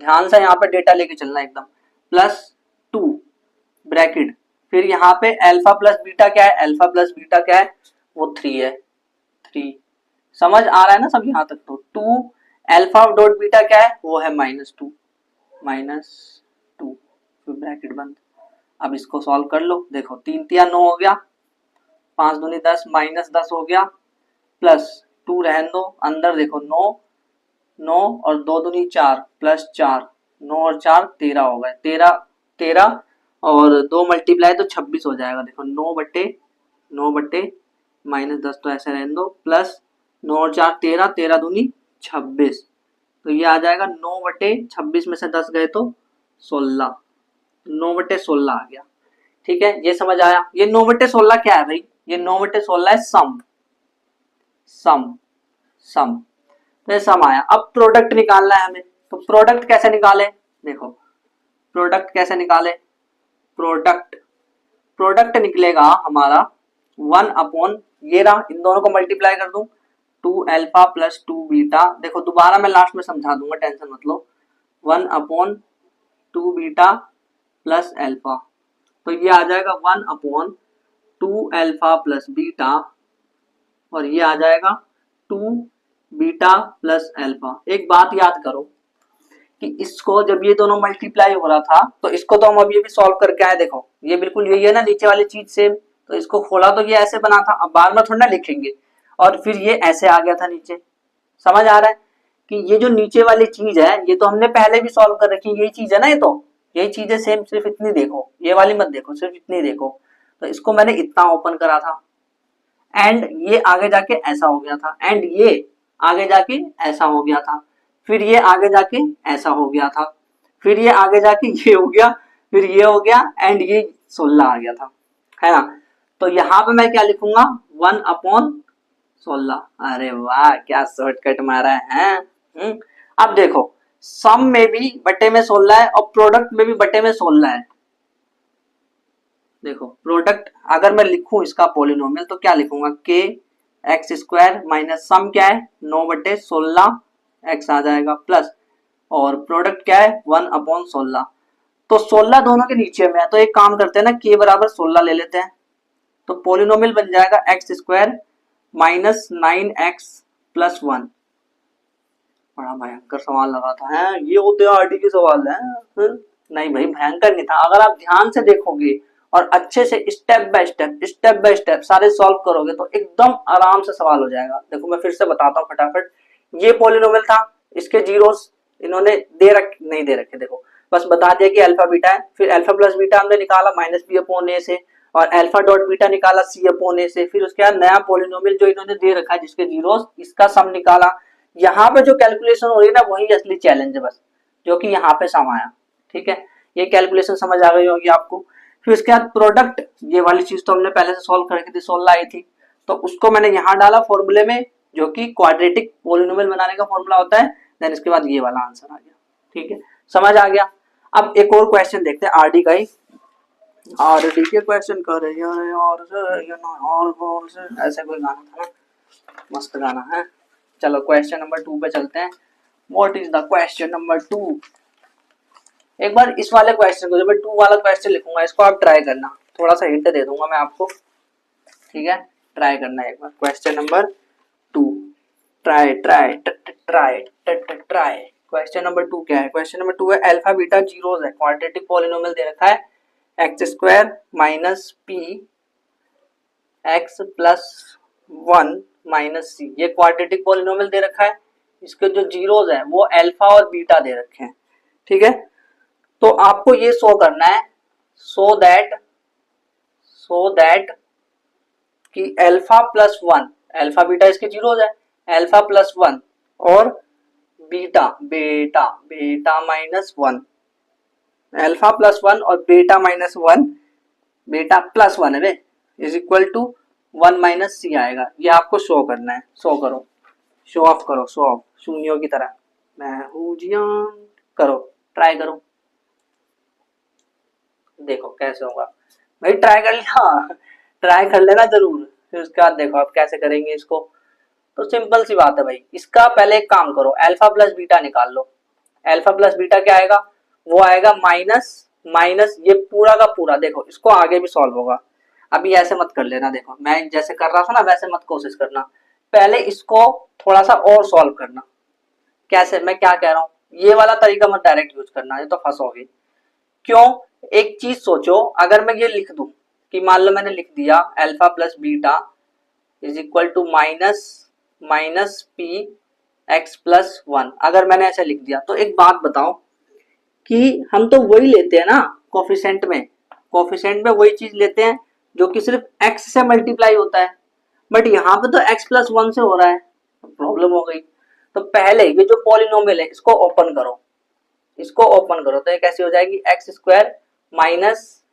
ध्यान से यहाँ पे डेटा लेके चलना एकदम, प्लस 2 ब्रैकेट, फिर यहाँ पे अल्फा प्लस बीटा क्या है, अल्फा प्लस बीटा क्या है, वो 3 है, 3 समझ आ रहा है ना सब यहाँ तक। तो 2 अल्फा डॉट बीटा क्या है, वो है -2, -2, फिर ब्रैकेट बंद। अब इसको सॉल्व कर लो, देखो 3 तिया 9 हो गया, 5 दूनी 10, -10 हो गया, प्लस 2 रहन दो, अंदर देखो 9 9 और 2 दूनी 4 प्लस 4, 9 और 4 13 हो गए, 13 और 2 मल्टीप्लाई तो 26 हो जाएगा। देखो 9 बट्टे -10 तो ऐसे रहने दो, प्लस 9 और 4 13, 13 दूनी 26, तो ये आ जाएगा 9 बट्टे 26 में से 10 गए तो 16, 9 बट्टे 16 आ गया, ठीक है। ये समझ आया। ये 9 बट्टे 16 क्या है भाई, ये 9 बट्टे 16 है सम, तो ये सम आया। अब प्रोडक्ट निकालना है हमें, तो प्रोडक्ट कैसे निकाले, देखो प्रोडक्ट कैसे निकाले, प्रोडक्ट निकलेगा हमारा 1 अपॉन ये रहा, इन दोनों को मल्टीप्लाई कर दूं 2 अल्फा प्लस 2 बीटा। देखो दोबारा मैं लास्ट में समझा दूंगा, टेंशन मत लो। 1 अपॉन 2 बीटा प्लस अल्फा, तो ये आ जाएगा 1 अपॉन 2 अल्फा प्लस बीटा, और ये आ जाएगा 2 बीटा प्लस अल्फा। एक बात याद करो कि इसको जब ये दोनों मल्टीप्लाई हो रहा था तो इसको तो हम अभी भी सॉल्व करके आए। देखो ये बिल्कुल यही है ना, नीचे वाली चीज सेम, तो इसको खोला तो ये ऐसे बना था, अब बार बार थोड़ा ना लिखेंगे, और फिर ये ऐसे आ गया था नीचे। समझ आ रहा है कि ये जो नीचे वाली चीज है ये तो हमने पहले भी सॉल्व कर रखी है, यही चीज है ना, ये तो यही चीज है सेम, सिर्फ इतनी देखो, ये वाली मत देखो, सिर्फ इतनी देखो। तो इसको मैंने इतना ओपन करा था, एंड ये आगे जाके ऐसा हो गया था, एंड ये आगे जाके ऐसा हो गया था, फिर ये आगे जाके ऐसा हो गया था, फिर ये आगे जाके ये हो गया, फिर ये हो गया, एंड ये 16 आ गया था, है ना। तो यहाँ पे मैं क्या लिखूंगा, 1 अपॉन 16। अरे वाह क्या शॉर्टकट मारा है। अब देखो सम में भी बटे में 16 है और प्रोडक्ट में भी बटे में 16 है। देखो प्रोडक्ट अगर मैं लिखूं इसका पॉलिनोमियल तो क्या लिखूंगा, के एक्स स्क्वायर माइनस सम क्या है 9/16 एक्स आ जाएगा प्लस, और प्रोडक्ट क्या है 1/16। तो 16 दोनों के नीचे में है, तो एक काम करते हैं ना, के बराबर 16 ले लेते हैं, तो पॉलिनोमियल बन जाएगा x square minus 9x plus 1। बड़ा भयंकर सवाल लगा था है, ये होते हैं आरटी के सवाल है। नहीं भाई भयंकर नहीं था, अगर आप ध्यान से देखोगे और अच्छे से स्टेप बाय स्टेप सारे सॉल्व करोगे तो एकदम आराम से सवाल हो जाएगा। देखो मैं फिर से बताता हूँ फटाफट, ये पॉलिनोमियल था, इसके जीरोस इन्होंने नहीं दे रखे, देखो बस बता दिया कि अल्फा बीटा है, फिर अल्फा प्लस बीटा हमने निकाला माइनस बी अपॉन ए से, और अल्फा डॉट बीटा निकाला सी अपॉन ए से, फिर उसके बाद नया पॉलिनोमियल जो इन्होंने दे रखा है जिसके जीरोस, इसका सम निकाला। यहाँ पे जो कैलकुलेशन हो रही है ना वही असली चैलेंज है बस, जो कि यहाँ पे सम आया। ठीक है, ये कैलकुलेशन समझ आ गई होगी आपको। फिर उसके बाद प्रोडक्ट, ये वाली चीज तो हमने पहले से सॉल्व करके थी, 16 आई थी, तो उसको मैंने यहाँ डाला फॉर्मूले में, जो कि क्वाड्रेटिक पॉलिनोमियल बनाने का फॉर्मूला होता है। देन इसके बाद ये वाला आंसर आ गया। ठीक है, समझ आ गया। अब एक और क्वेश्चन देखते हैं आरडी का ही, आरडी के क्वेश्चन कर रहे हैं और ऐसे कोई गाना था ना, मस्त गाना है। चलो क्वेश्चन नंबर 2 पे चलते हैं। What is the question number 2? एक बार इस वाले क्वेश्चन को, जब मैं 2 वाला क्वेश्चन लिखूंगा इसको आप ट्राई करना, थोड़ा सा हिंट दे दूंगा मैं आपको। ठीक है, ट्राई करना एक बार। Question number 2, try try try try. Question number 2 क्या है? क्वेश्चन नंबर 2 है अल्फा बीटा जीरोस है, क्वाड्रेटिक पॉलिनोमियल दे रखा है x square minus P x plus 1 minus c, ये क्वाड्रेटिक पॉलिनोमियल दे रखा है, इसके जो जीरोस है वो अल्फा और बीटा दे रखे हैं। ठीक है, तो आपको ये शो करना है सो दैट कि अल्फा प्लस 1, अल्फा बीटा इसके जीरोस है, अल्फा प्लस 1 और बीटा बेटा माइनस 1, अल्फा प्लस 1 और बेटा माइनस 1, बेटा प्लस 1 है रे, इज इक्वल टू 1 माइनस सी आएगा। ये आपको शो करना है, शो करो, शो ऑफ करो, शो ऑफ शून्यों की तरह, मैं हूं जियान, करो ट्राई करो, देखो कैसे होगा भाई। ट्राई कर लिया, ट्राई कर लेना जरूर। फिर उसके बाद देखो आप कैसे करेंगे इसको। तो सिंपल सी बात है भाई, इसका पहले एक काम करो, अल्फा प्लस बीटा निकाल लो। अल्फा प्लस बीटा क्या आएगा, वो आएगा माइनस माइनस ये पूरा का पूरा, देखो इसको आगे भी सॉल्व होगा, अभी ऐसे मत कर लेना, देखो मैं जैसे कर रहा था ना वैसे मत कोशिश करना, पहले इसको थोड़ा सा और सॉल्व करना। कैसे, मैं क्या कह रहा हूँ, ये वाला तरीका मत डायरेक्ट यूज करना, ये तो फंसोगे। क्यों, एक चीज सोचो, अगर मैं ये लिख दूं कि मान लो मैंने लिख दिया alpha plus beta is equal to minus minus P x plus 1, अगर मैंने ऐसे लिख दिया, तो एक बात बताओ कि हम तो वही लेते हैं ना कोफिशिएंट में वही चीज लेते हैं जो कि सिर्फ x से मल्टीप्लाई होता है, बट यहाँ पे तो x प्लस 1 से हो रहा है, तो प्रॉब्लम हो गई। तो पहले ये जो पॉलिनोमियल है इसको ओपन करो, तो ये कैसी हो जाएगी, एक्स स्क्वायर माइनस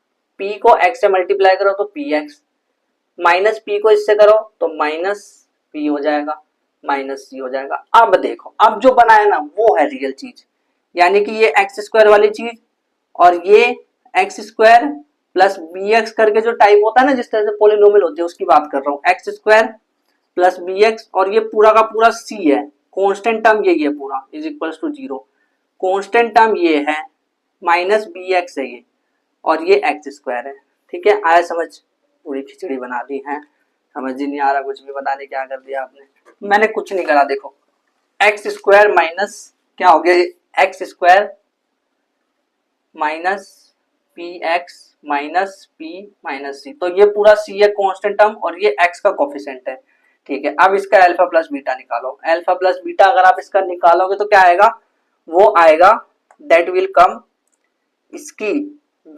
पी को x से मल्टीप्लाई करो तो पी एक्स, माइनस पी को इससे करो तो माइनस पी हो जाएगा, माइनस सी हो जाएगा। अब देखो, अब जो बना है ना वो है रियल चीज, यानी कि ये एक्स स्क्वायर वाली चीज और ये X square plus B X करके जो टाइप होता है ना, जिस तरह से पॉलिनोमियल होते हैं उसकी बात कर रहा हूँ, X square plus B X, और ये पूरा का पूरा सी है, कॉन्स्टेंट टर्म यही है पूरा, is equals to 0, constant term ये है माइनस बी एक्स है ये, और ये एक्स स्क्वायर है। ठीक है, आया समझ, पूरी खिचड़ी बना दी है, समझ ही नहीं आ रहा कुछ भी, बता नहीं क्या कर दिया आपने। मैंने कुछ नहीं करा, देखो एक्स स्क्वायर माइनस क्या हो गया, x square minus P x minus p minus c, तो ये पूरा सी है कांस्टेंट टर्म और ये एक्स का कोफिशिएंट है। ठीक है, अब इसका अल्फा प्लस बीटा निकालो, अल्फा प्लस बीटा अगर आप इसका निकालोगे तो क्या आएगा, वो आएगा दैट विल कम, इसकी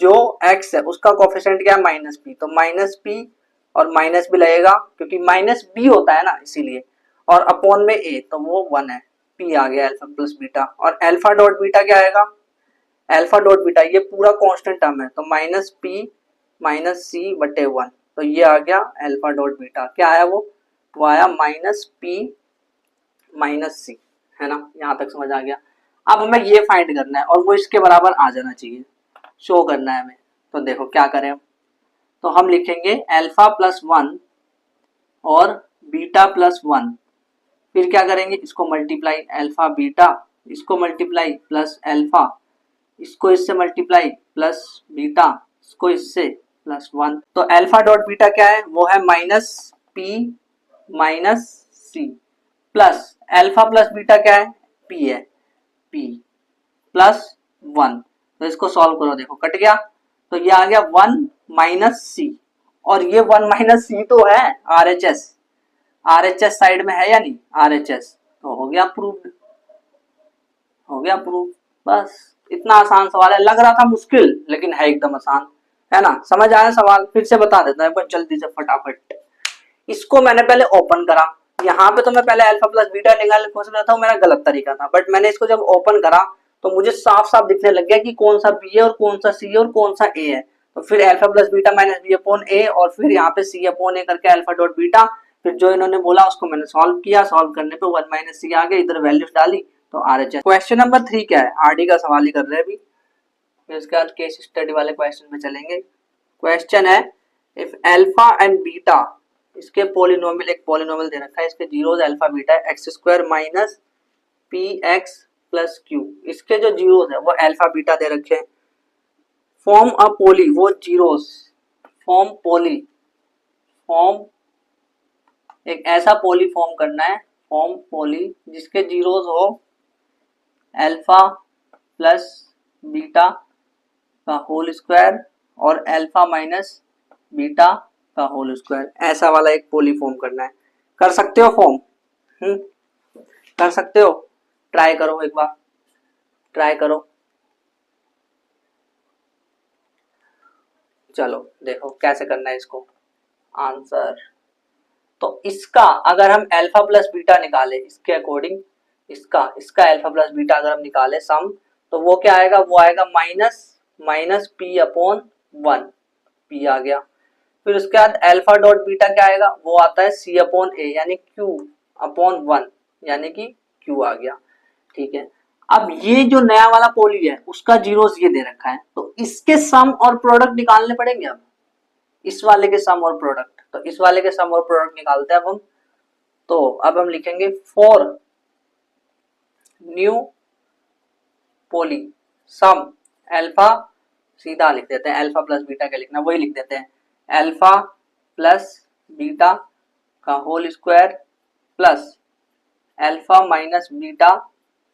जो x है उसका कोफिशिएंट क्या है माइनस पी, तो माइनस पी और माइनस भी लगेगा क्योंकि माइनस बी होता है ना इसीलिए, और अपॉन में a तो वो 1 है, p आ गया अल्फा प्लस बीटा, और अल्फा डॉट बीटा क्या आएगा, अल्फा डॉट बीटा ये पूरा कांस्टेंट टर्म है, तो माइनस पी माइनस सी बटे 1, तो ये आ गया अल्फा डॉट बीटा, क्या आया वो आया माइनस पी माइनस सी, है ना, यहाँ तक समझ आ गया। अब हमें ये फाइंड करना है और वो इसके बराबर आ जाना चाहिए, शो करना है हमें। तो देखो क्या करें हम, तो हम लिखेंगे अल्फा प्लस 1 और बीटा प्लस 1, फिर क्या करेंगे इसको मल्टीप्लाई अल्फा बीटा, इसको मल्टीप्लाई प्लस अल्फा, इसको इससे मल्टीप्लाई प्लस बीटा, इसको इससे प्लस 1। तो अल्फा डॉट बीटा क्या है, वो है माइनस पी माइनस सी, प्लस अल्फा प्लस बीटा क्या है, पी है, पी प्लस 1। तो इसको सॉल्व करो, देखो कट गया, तो ये आ गया 1 माइनस सी, और ये 1 माइनस सी तो है आरएचएस, आरएचएस साइड में है या नहीं, आरएचएस, तो हो गया प्रूफ, हो गया प्रूफ। बस इतना आसान सवाल है, लग रहा था मुश्किल लेकिन है एकदम आसान, है ना। समझ आया सवाल, फिर से बता देता हूं एक बार जल्दी से फटाफट। इसको मैंने पहले ओपन करा, यहाँ पे तो मैं पहले अल्फा प्लस बीटा निकालने की कोशिश कर रहा था, मेरा गलत तरीका था, बट मैंने इसको जब ओपन करा तो मुझे साफ साफ दिखने लग गया कि कौन सा बी है और कौन सा सी है और कौन सा ए है। तो फिर alpha plus beta minus b upon a, और फिर यहाँ पे सी अपॉन ए करके अल्फा डॉट बीटा, फिर जो इन्होंने बोला उसको मैंने सॉल्व किया, सॉल्व करने पे 1 माइनस सी आ गया, इधर वैल्यूज डाली तो आरएचएस। क्वेश्चन नंबर 3 क्या है, आरडी का सवाल ही कर रहे हैं अभी, फिर उसके बाद केस स्टडी वाले क्वेश्चन में चलेंगे। क्वेश्चन है इफ अल्फा एंड बीटा, इसके पॉलिनोमियल, एक पॉलिनोमियल दे रखा है, इसके जीरोस अल्फा बीटा है, x square minus P x plus Q, इसके जो जीरोस है वो अल्फा बीटा दे रखे हैं, फॉर्म अ पोली, वो जीरोस फॉर्म पोली, फॉर्म एक ऐसा पोली फॉर्म करना है, फॉर्म पोली जिसके जीरोस हो अल्फा प्लस बीटा का होल स्क्वायर और अल्फा माइनस बीटा का होल स्क्वायर, ऐसा वाला एक पोली फॉर्म करना है। कर सकते हो फॉर्म, कर सकते हो, ट्राई करो एक बार, ट्राई करो। चलो देखो कैसे करना है इसको आंसर। तो इसका अगर हम अल्फा प्लस बीटा निकाले इसके अकॉर्डिंग, इसका इसका अल्फा प्लस बीटा अगर हम निकाले सम, तो वो क्या आएगा, वो आएगा minus minus p upon 1, p आ गया। फिर उसके बाद अल्फा डॉट बीटा क्या आएगा, वो आता है सी अपॉन ए यानी क्यू अपॉन 1 यानी कि क्यू आ गया, ठीक है। अब ये जो नया वाला पोली है उसका जीरोस ये दे रखा है, तो इसके सम और प्रोडक्ट निकालने पड़ेंगे अब, इस वाले के सम और प्रोडक्ट, तो इस वाले के सम और प्रोडक्ट निकालते हैं अब हम। तो अब हम लिखेंगे for new poly sum alpha, सीधा लिख देते हैं, अल्फा प्लस बीटा क्या लिखना वही लिख देते हैं, अल्फा प्लस बीटा का whole square plus alpha minus beta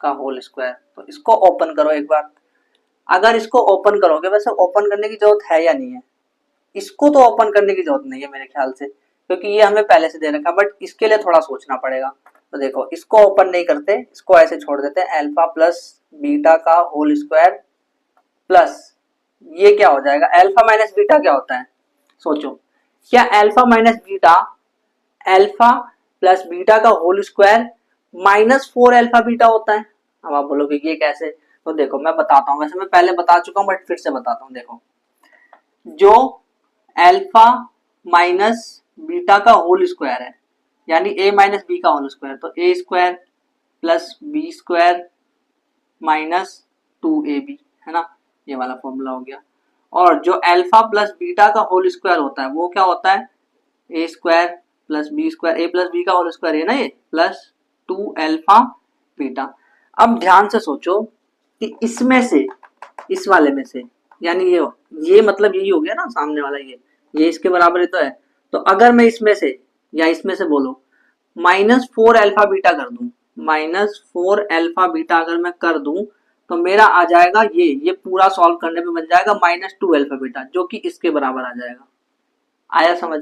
का होल स्क्वायर। तो इसको ओपन करो एक बार, अगर इसको ओपन करोगे, वैसे ओपन करने की जरूरत है या नहीं है, इसको तो ओपन करने की जरूरत नहीं है मेरे ख्याल से, क्योंकि ये हमें पहले से दे रखा है, बट इसके लिए थोड़ा सोचना पड़ेगा। तो देखो इसको ओपन नहीं करते, इसको ऐसे छोड़ देते हैं, अल्फा प्लस बीटा का होल स्क्वायर प्लस ये क्या हो जाएगा, अल्फा माइनस बीटा क्या होता है सोचो, क्या alpha minus beta alpha plus beta का whole square minus 4 alpha beta होता है। अब आप बोलोगे ये कैसे, तो देखो मैं बताता हूँ, वैसे मैं पहले बता चुका हूँ बट फिर से बताता हूँ। देखो जो अल्फा माइनस बीटा का होल स्क्वायर है यानी ए माइनस बी का होल स्क्वायर, तो a square plus b square minus 2ab, है ना, ये वाला फॉर्मूला हो गया। और जो अल्फा प्लस बीटा का होल स्क्वायर होता है वो क्या होता है, a square plus b square, a plus b का होल स्क्वायर है ना ये, प्लस 2 अल्फा बीटा। अब ध्यान से सोचो कि इसमें से, इस वाले में से, यानी ये मतलब यही हो गया ना सामने वाला, ये इसके बराबर ही तो है। तो अगर मैं इसमें से या इसमें से बोलो माइनस 4 अल्फा बीटा कर दूं, माइनस 4 अल्फा बीटा अगर मैं कर दूं तो मेरा आ जाएगा ये पूरा सॉल्व करने पे बन जाएगा माइनस 2 अल्फा बीटा, जो कि इसके बराबर आ जाएगा। आया समझ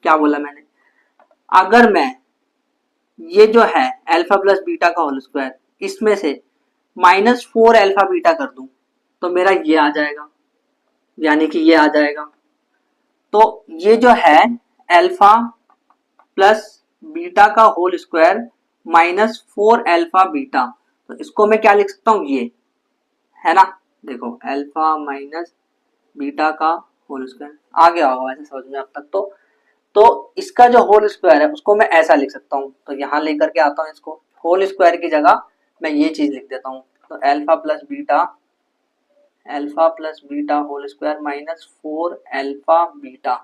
क्या बोला मैंने, अगर मैं ये जो है अल्फा प्लस बीटा का होल स्क्वायर इसमें से माइनस 4 अल्फा बीटा कर दूं तो मेरा ये आ जाएगा, यानी कि ये आ जाएगा। तो ये जो है अल्फा प्लस बीटा का whole square minus 4 alpha beta, तो इसको मैं क्या लिख सकता हूँ, ये है ना, देखो अल्फा माइनस बीटा का होल स्क्वायर आ गया होगा ऐसे समझ में अब तक। तो इसका जो होल स्क्वायर है उसको मैं ऐसा लिख सकता हूँ, तो यहां लेकर के आता हूँ इसको, होल स्क्वायर की जगह मैं ये चीज लिख देता हूँ, तो alpha plus beta whole square minus 4 alpha beta,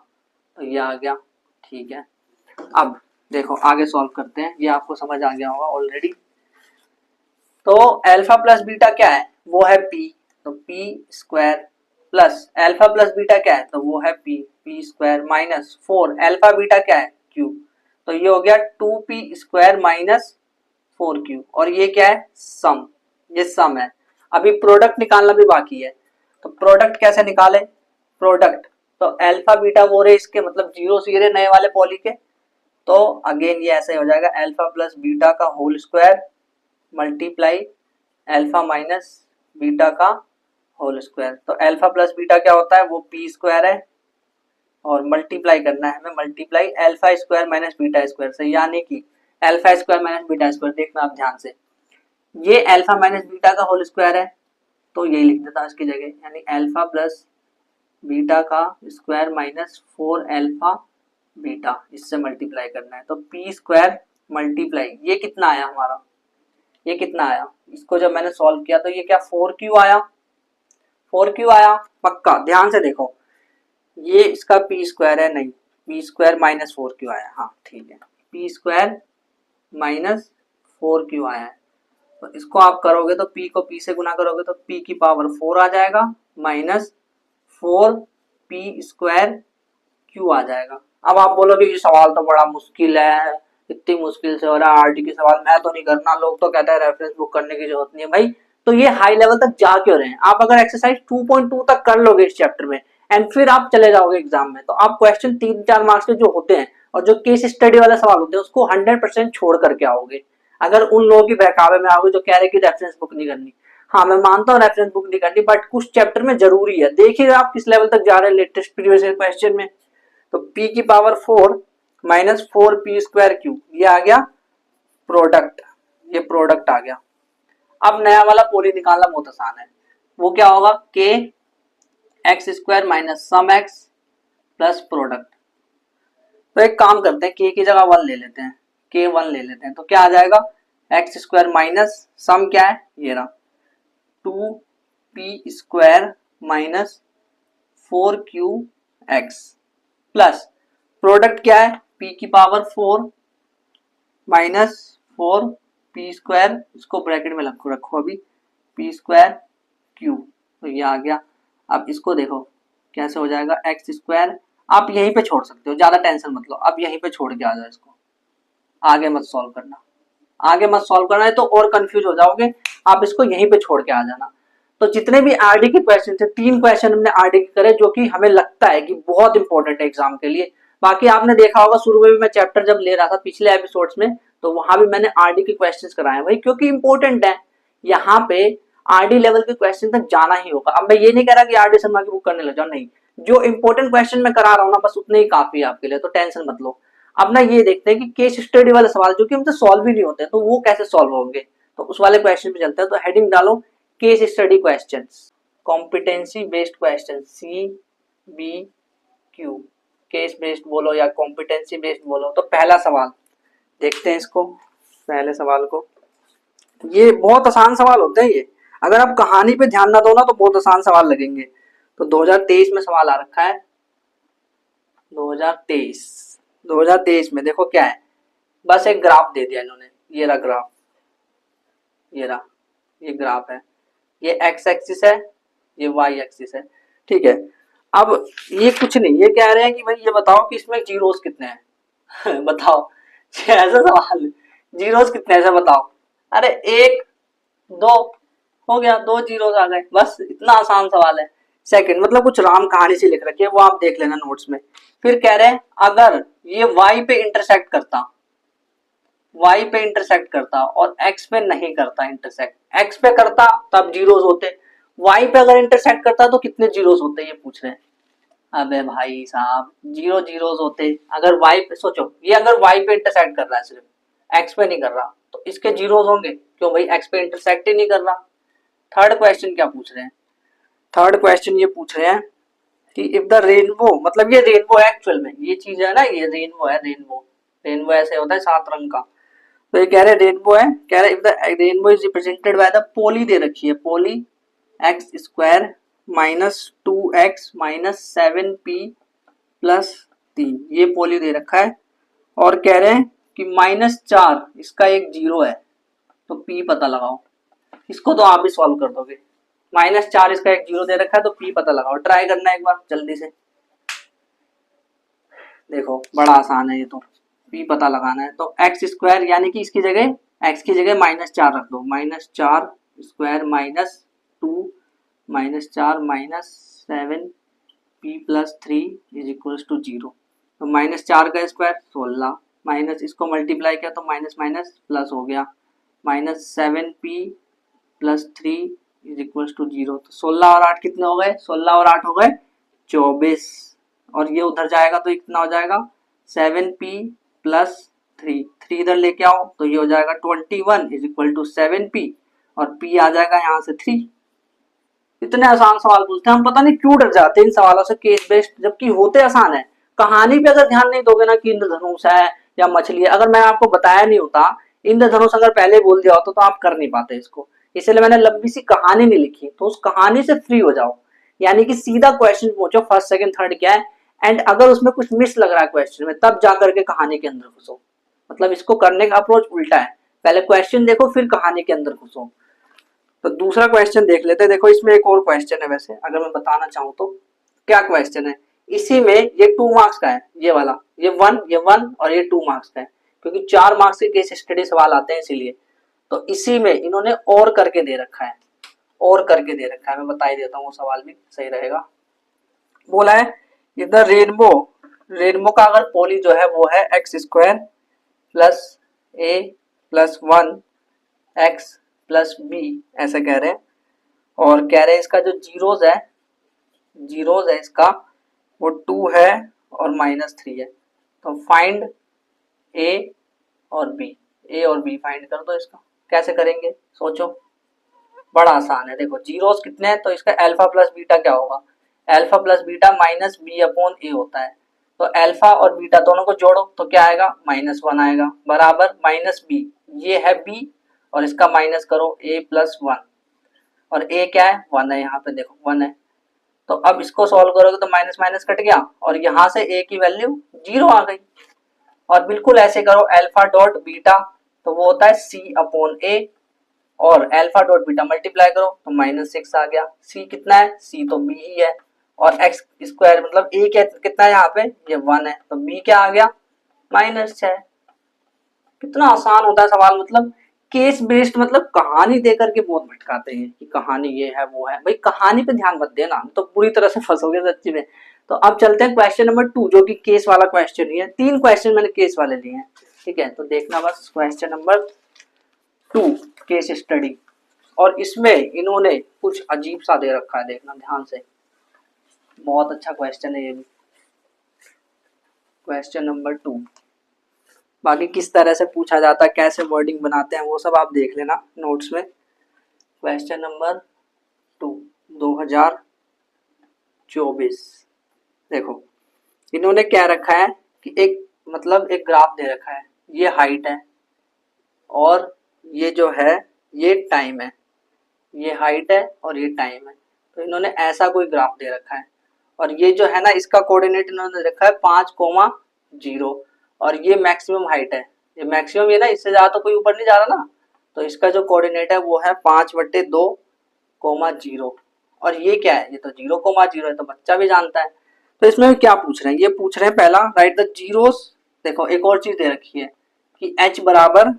तो ये आ गया। ठीक है, अब देखो आगे सॉल्व करते हैं, ये आपको समझ आ गया होगा ऑलरेडी। तो अल्फा प्लस बीटा क्या है, वो है पी, तो P square plus alpha plus beta क्या है, तो वो है P square minus 4 alpha beta क्या है, क्यू, तो ये हो गया 2p स्क्वायर माइनस 4q, और ये क्या है, सम, ये सम है। अभी प्रोडक्ट निकालना भी बाकी है, तो प्रोडक्ट कैसे निकाले, प्रोडक्ट तो अल्फा बीटा वो रहे इसके, मतलब जीरो सी रहे नए वाले पॉली के, तो अगेन ये ऐसे हो जाएगा अल्फा प्लस बीटा का whole square multiply alpha minus beta का होल स्क्वायर। तो अल्फा प्लस बीटा क्या होता है, वो पी स्क्वायर है, और मल्टीप्लाई करना है हमें, multiply alpha square minus beta square से, यानी कि alpha square minus beta square, देखना आप ध्यान से, ये अल्फा माइनस बीटा का होल स्क्वायर है, तो यही लिख देता इसकी जगह, यानी अल्फा प्लस बीटा का स्क्वायर माइनस 4 अल्फा बीटा, इससे मल्टीप्लाई करना है, तो पी स्क्वायर मल्टीप्लाई, ये कितना आया हमारा, ये कितना आया, इसको जब मैंने सॉल्व किया तो ये क्या 4q आया, 4q आया, पक्का ध्यान से देखो, ये इसका पी स्क्वायर है, नहीं, पी स्क्वायर माइनस 4q आया, हाँ ठीक है, पी स्क्वायर माइनस 4q आया है, तो इसको आप करोगे तो p को p से गुना करोगे तो p की पावर 4 आ जाएगा माइनस 4p स्क्वायर q आ जाएगा। अब आप बोलोगे ये सवाल तो बड़ा मुश्किल है, इतनी मुश्किल से हो रहा है आरटी के सवाल, मैं तो नहीं करना, लोग तो कहते हैं रेफरेंस बुक करने की जरूरत नहीं है भाई, तो ये हाई लेवल तक जा क्यों रहे हैं, आप अगर एक्सरसाइज 2.2 तक कर लोगे इस चैप्टर में एंड फिर आप चले जाओगे एग्जाम में, तो आप क्वेश्चन 3-4 मार्क्स के जो होते हैं और जो केस स्टडी वाले सवाल होते हैं उसको 100% छोड़ करके आओगे, अगर उन लोगों की बहकावे में आओगे जो कह रहे कि रेफरेंस बुक नहीं करनी। हाँ मैं मानता हूँ रेफरेंस बुक नहीं करनी, बट कुछ चैप्टर में जरूरी है, देखिए आप किस लेवल तक जा रहे हैं लेटेस्ट प्रीवियस क्वेश्चन में। तो p की power 4 minus 4p square Q, ये आ गया प्रोडक्ट, ये प्रोडक्ट आ गया। अब नया वाला पोली निकालना बहुत आसान है, वो क्या होगा, k x square minus sum x plus product. तो एक काम करते हैं, k की जगह 1 ले लेते हैं, k 1 ले लेते हैं, तो क्या आ जाएगा, एक्स स्क्वायर माइनस सम क्या है, ये रहा 2p square minus 4q x plus product क्या है, p की पावर 4 माइनस 4p स्क्वायर, इसको ब्रैकेट में रखो अभी, p स्क्वायर q, तो ये आ गया। अब इसको देखो कैसे हो जाएगा, एक्स स्क्वायर आप यहीं पे छोड़ सकते हो, ज्यादा टेंशन मत लो, अब यहीं पे छोड़ के आ जाओ इसको, आगे मत सॉल्व करना, आगे मत सॉल्व करना है तो और कंफ्यूज हो जाओगे, आप इसको यहीं पे छोड़ के आ जाना। तो जितने भी आरडी के क्वेश्चन थे, 3 क्वेश्चन हमने आरडी के करे जो कि हमें लगता है कि बहुत इंपॉर्टेंट है एग्जाम के लिए। बाकी आपने देखा होगा शुरू में भी मैं चैप्टर जब ले रहा था पिछले एपिसोड्स में, तो वहां भी मैंने आरडी के क्वेश्चंस कराए भाई, क्योंकि इंपॉर्टेंट है, यहाँ पे आरडी लेवल के क्वेश्चन तक जाना ही होगा। अब मैं ये नहीं कह रहा कि आरडी शर्मा की बुक करने लग जाओ, नहीं, जो इंपॉर्टेंट क्वेश्चन मैं करा रहा हूँ ना बस उतने ही काफी है आपके लिए, तो टेंशन मत लो। अब ना ये देखते हैं कि केस स्टडी वाले सवाल जो कि हमसे सॉल्व ही नहीं होते, तो वो कैसे सॉल्व होंगे, तो उस वाले क्वेश्चन पे चलते हैं। तो हेडिंग डालो case study questions, competency based question, CBQ, case based बोलो या कॉम्पिटेंसी बेस्ड बोलो। तो पहला सवाल देखते हैं इसको, पहले सवाल को, ये बहुत आसान सवाल होते हैं ये, अगर आप कहानी पे ध्यान ना दो ना तो बहुत आसान सवाल लगेंगे। तो 2023 में सवाल आ रखा है, 2023 में देखो क्या है, बस एक ग्राफ दे दिया इन्होंने, ये रहा ग्राफ, ये रहा, ये ग्राफ है, ये एक्स एक्सिस है, ये वाई एक्सिस है, ठीक है। अब ये कुछ नहीं, ये कह रहे हैं कि भाई ये बताओ कि इसमें जीरोस कितने हैं बताओ, ऐसा सवाल, जीरोस कितने ऐसा बताओ, अरे 1 2 हो गया, 2 जीरोस आ गए, बस इतना आसान सवाल है। सेकंड मतलब कुछ राम कहानी से लिख रखी है, वो आप देख लेना नोट्स में। फिर कह रहे हैं अगर ये वाई पे इंटरसेक्ट करता, y पे इंटरसेक्ट करता और x पे नहीं करता इंटरसेक्ट, x पे करता तब जीरोस होते, y पे अगर इंटरसेक्ट करता तो कितने जीरोस होते, ये पूछ रहे हैं। अबे भाई साहब, जीरो जीरोस होते अगर y पे, सोचो ये अगर y पे इंटरसेक्ट कर रहा है सिर्फ, x पे नहीं कर रहा, तो इसके जीरोस होंगे, क्यों भाई x पे इंटरसेक्ट ही नहीं कर रहा। थर्ड क्वेश्चन क्या पूछ रहे हैं, थर्ड क्वेश्चन ये पूछ रहे हैं कि इफ द रेनबो, मतलब ये रेनबो है एक्चुअल में, ये चीज है ना, ये रेनबो है, रेनबो, रेनबो ऐसे होता है 7 रंग का। तो ये कह रहे रेनबो है, कह रहे if the rainbow is represented by the poly दे रखी है, poly x square minus 2x minus 7p plus 3, ये पोली दे रखा है। और कह रहे हैं कि -4 इसका एक जीरो है, तो p पता लगाओ। इसको तो आप भी सॉल्व कर दोगे। -4 इसका एक जीरो दे रखा है, तो p पता लगाओ। ट्राई करना एक बार जल्दी से, देखो बड़ा आसान है ये तो। p पता लगाना है तो एक्स स्क्वायर यानी कि इसकी जगह x की जगह -4 रख दो, -4 square minus 2 -4 minus 7p plus 3 is equal to 0। तो -4 का स्क्वायर 16, माइनस इसको मल्टीप्लाई किया तो माइनस माइनस प्लस हो गया, -7p plus 3 is equal to 0। तो 16 और 8 कितने हो गए, 16 और 8 हो गए 24, और ये उधर जाएगा तो कितना हो जाएगा 7p प्लस 3 इधर लेके आओ तो ये हो जाएगा 21 इज इक्वल टू 7p, और p आ जाएगा यहाँ से 3। इतने आसान सवाल पूछते हैं हम, पता नहीं क्यों डर जाते हैं इन सवालों से, केस बेस्ड, जबकि होते आसान है। कहानी पे अगर ध्यान नहीं दोगे ना कि इंद्रधनुष है या मछली है, अगर मैं आपको बताया नहीं होता, इंद्रधनुष अगर पहले बोल दिया होता तो आप कर नहीं पाते इसको। इसलिए मैंने लंबी सी कहानी नहीं लिखी, तो उस कहानी से फ्री हो जाओ, यानी कि सीधा क्वेश्चन पूछो फर्स्ट सेकंड थर्ड क्या है, एंड अगर उसमें कुछ मिस लग रहा है क्वेश्चन में तब जाकर के कहानी के अंदर घुसो। मतलब इसको करने का अप्रोच उल्टा है, पहले क्वेश्चन देखो फिर कहानी के अंदर घुसो। तो दूसरा क्वेश्चन देख लेते हैं। देखो इसमें एक और क्वेश्चन है, वैसे अगर मैं बताना चाहूँ तो क्या क्वेश्चन है, इसी में ये 2 मार्क्स का है, ये वाला, ये 1 और ये 2 मार्क्स का है, क्योंकि 4 मार्क्स के केस स्टडी सवाल आते हैं इसीलिए। तो इसी में इन्होंने और करके दे रखा है, और करके दे रखा है, मैं बता ही देता हूँ वो सवाल भी सही रहेगा। बोला है इधर रेनबो, रेनबो का अगर पोली जो है वो है एक्स स्क्वायर प्लस ए प्लस 1 एक्स प्लस बी, ऐसे कह रहे हैं। और कह रहे हैं इसका जो जीरोज है इसका वो 2 है और -3 है। तो फाइंड ए और बी, ए और बी फाइंड कर दो। इसका कैसे करेंगे सोचो, बड़ा आसान है। देखो जीरोस कितने हैं, तो इसका अल्फा प्लस बीटा क्या होगा, alpha plus beta minus b upon a होता है। तो अल्फा और बीटा दोनों को जोड़ो तो क्या आएगा, -1 आएगा, बराबर माइनस बी, ये है बी, और इसका माइनस करो a प्लस 1, और a क्या है 1 है, यहाँ पे देखो 1 है। तो अब इसको सॉल्व करोगे तो माइनस माइनस कट गया, और यहाँ से a की वैल्यू 0 आ गई। और बिल्कुल ऐसे करो अल्फा डॉट बीटा, तो वो होता है c अपॉन a, और अल्फा डॉट बीटा मल्टीप्लाई करो तो -6 आ गया। c कितना है, c तो b ही है, और x स्क्वायर मतलब a क्या कितना है यहाँ पे, ये 1 है, तो b क्या आ गया -6। कितना आसान होता है सवाल, मतलब केस बेस्ड, मतलब कहानी देकर के बहुत भटकाते हैं कि कहानी ये है वो है। भाई कहानी पे ध्यान मत देना, तो पूरी तरह से फंसोगे सच्ची में। तो अब चलते हैं क्वेश्चन नंबर 2, जो कि केस वाला क्वेश्चन ही है। 3 क्वेश्चन मैंने केस वाले लिए हैं, ठीक है। तो देखना बस क्वेश्चन नंबर 2 केस स्टडी, और इसमें इन्होंने कुछ अजीब सा दे रखा है, देखना ध्यान से, बहुत अच्छा क्वेश्चन है ये भी। क्वेश्चन नंबर 2, बाकी किस तरह से पूछा जाता है, कैसे वर्डिंग बनाते हैं, वो सब आप देख लेना नोट्स में। क्वेश्चन नंबर 2 2024, देखो इन्होंने क्या रखा है कि एक मतलब एक ग्राफ दे रखा है, ये हाइट है और ये जो है ये टाइम है, ये हाइट है और ये टाइम है। तो इन्होंने ऐसा कोई ग्राफ दे रखा है, और ये जो है ना इसका कोऑर्डिनेट इन्होंने रखा है 5,0, और ये मैक्सिमम हाइट है, ये मैक्सिमम, ये ना इससे ज्यादा तो कोई ऊपर नहीं जा रहा ना, तो इसका जो कोऑर्डिनेट है वो है 5/2,0, और ये क्या है, ये तो 0,0 है, तो बच्चा भी जानता है। तो इसमें क्या पूछ रहे हैं, ये पूछ रहे हैं पहला राइट द जीरोस। देखो एक और चीज दे रखी है कि h बराबर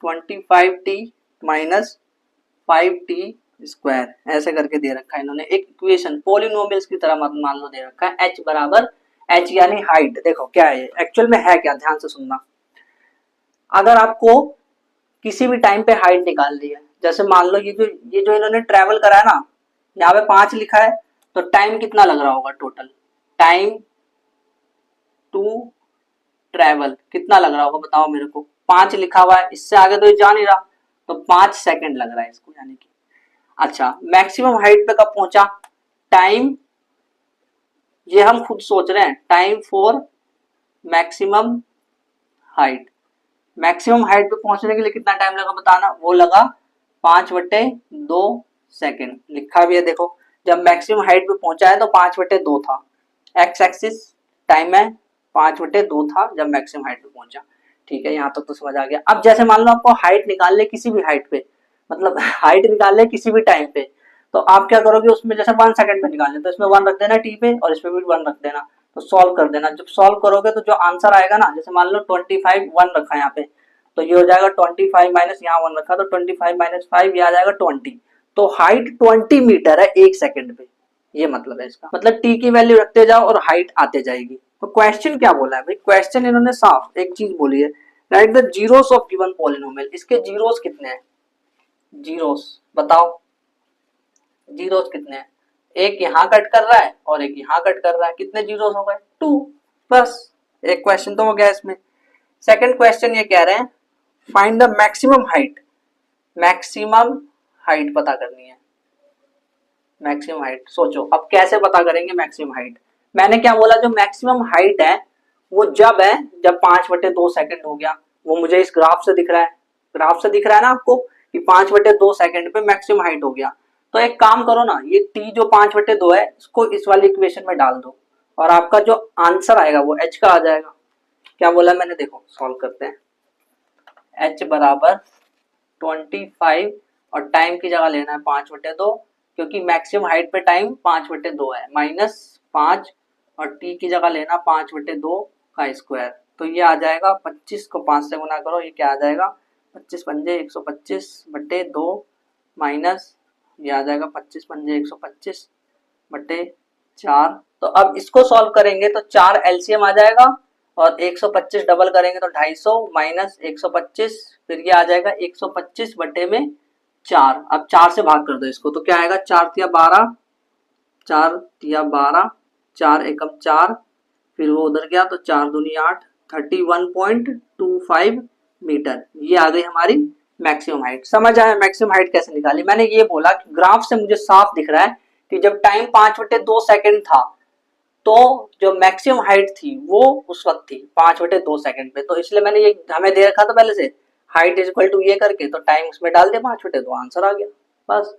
25t माइनस 5t स्क्वायर, ऐसे करके दे रखा है इन्होंने एक इक्वेशन, पोलिनोमियल्स की तरह मत मान लो, दे रखा है h बराबर, h यानी हाइट। देखो क्या है एक्चुअल में, है क्या, ध्यान से सुनना। अगर आपको किसी भी टाइम पे हाइट निकालनी है, जैसे मान लो ये जो इन्होंने ट्रेवल करा है ना, यहाँ पे 5 लिखा है, तो टाइम कितना लग रहा होगा, टोटल टाइम टू ट्रेवल कितना लग रहा होगा, बताओ मेरे को। 5 लिखा हुआ है, इससे आगे तो ये जा नहीं रहा, तो 5 सेकंड लग रहा है इसको, यानी कि। अच्छा मैक्सिमम हाइट पे कब पहुंचा, टाइम, ये हम खुद सोच रहे हैं, time for maximum height, maximum height पे पहुंचने के लिए कितना टाइम लगा बताना, वो लगा 5/2 सेकेंड, लिखा भी है देखो। जब मैक्सिमम हाइट पे पहुंचा है तो 5/2 था, एक्स एक्सिस टाइम है 5/2 था जब मैक्सिमम हाइट पे पहुंचा। ठीक है, यहाँ तक तो समझ आ गया। अब जैसे मान लो आपको हाइट निकाल ले किसी भी हाइट पे, मतलब हाइट निकाल ले किसी भी टाइम पे, तो आप क्या करोगे उसमें, जैसे 1 सेकंड पे निकालने तो इसमें 1 रख देना टी पे और इसमें भी 1 रख देना, तो सॉल्व कर देना। जब सॉल्व करोगे तो जो आंसर आएगा ना, जैसे मान लो 25 1 रखा है यहाँ पे, तो ये हो जाएगा 25 माइनस यहाँ 1 रखा तो 25 माइनस 5 ये आ जाएगा 20। तो हाइट 20 मीटर है 1 सेकंड पे, ये मतलब है इसका, मतलब टी की वैल्यू रखते जाओ और हाइट आते जाएगी। तो क्वेश्चन क्या बोला है भाई, क्वेश्चन इन्होंने साफ एक चीज बोली है, right the zeros of given polynomial. इसके जीरोस कितने हैं, जीरोस बताओ, जीरोस कितने हैं, एक यहाँ कट कर रहा है और एक यहाँ कट कर रहा है, कितने जीरोस हो गए 2, बस एक क्वेश्चन तो हो गया इसमें। सेकंड क्वेश्चन ये कह रहे हैं find the maximum height, maximum height पता करनी है, मैक्सिमम हाइट। सोचो अब कैसे पता करेंगे मैक्सिमम हाइट। मैंने क्या बोला, जो मैक्सिमम हाइट है वो जब है जब 5/2 सेकंड हो गया, वो मुझे इस ग्राफ से दिख रहा है, ग्राफ से दिख रहा है ना आपको कि 5/2 सेकंड पे मैक्सिमम हाइट हो गया। तो एक काम करो ना, ये टी जो 5/2 है इसको इस वाली इक्वेशन में डाल दो और आपका जो आंसर आएगा वो एच का आ जाएगा। क्या बोला मैंने, देखो सॉल्व करते हैं। एच बराबर 25 और टाइम की जगह लेना है 5/2, क्योंकि मैक्सिमम हाइट पे टाइम 5/2 है, -5 और टी की जगह लेना 5/2 का स्क्वायर, तो ये आ जाएगा 25 को 5 से गुना करो, ये क्या आ जाएगा 25 पंजे 125/2 माइनस ये आ जाएगा 25 पंजे 125/4। तो अब इसको सॉल्व करेंगे तो 4 एलसीएम आ जाएगा और 125 डबल करेंगे तो 250 माइनस 125, फिर ये आ जाएगा 125/4। अब 4 से भाग कर दो इसको तो क्या आएगा, 4 तिया 12, 4 तिया 12, 4 एकम 4, फिर वो उधर गया तो 4 दूनी 8, 31.25 मीटर, ये आ गई हमारी मैक्सिमम हाइट। समझ आया मैक्सिमम हाइट कैसे निकाली। मैंने ये बोला कि ग्राफ से मुझे साफ दिख रहा है कि जब टाइम 5/2 सेकंड था तो जो मैक्सिमम हाइट थी वो उस वक्त थी 5/2 सेकंड पे, तो इसलिए मैंने ये हमें दे रखा था पहले से हाइट इज इक्वल टू ये करके, तो टाइम उसमें डाल दिया 5/2, आंसर आ गया बस।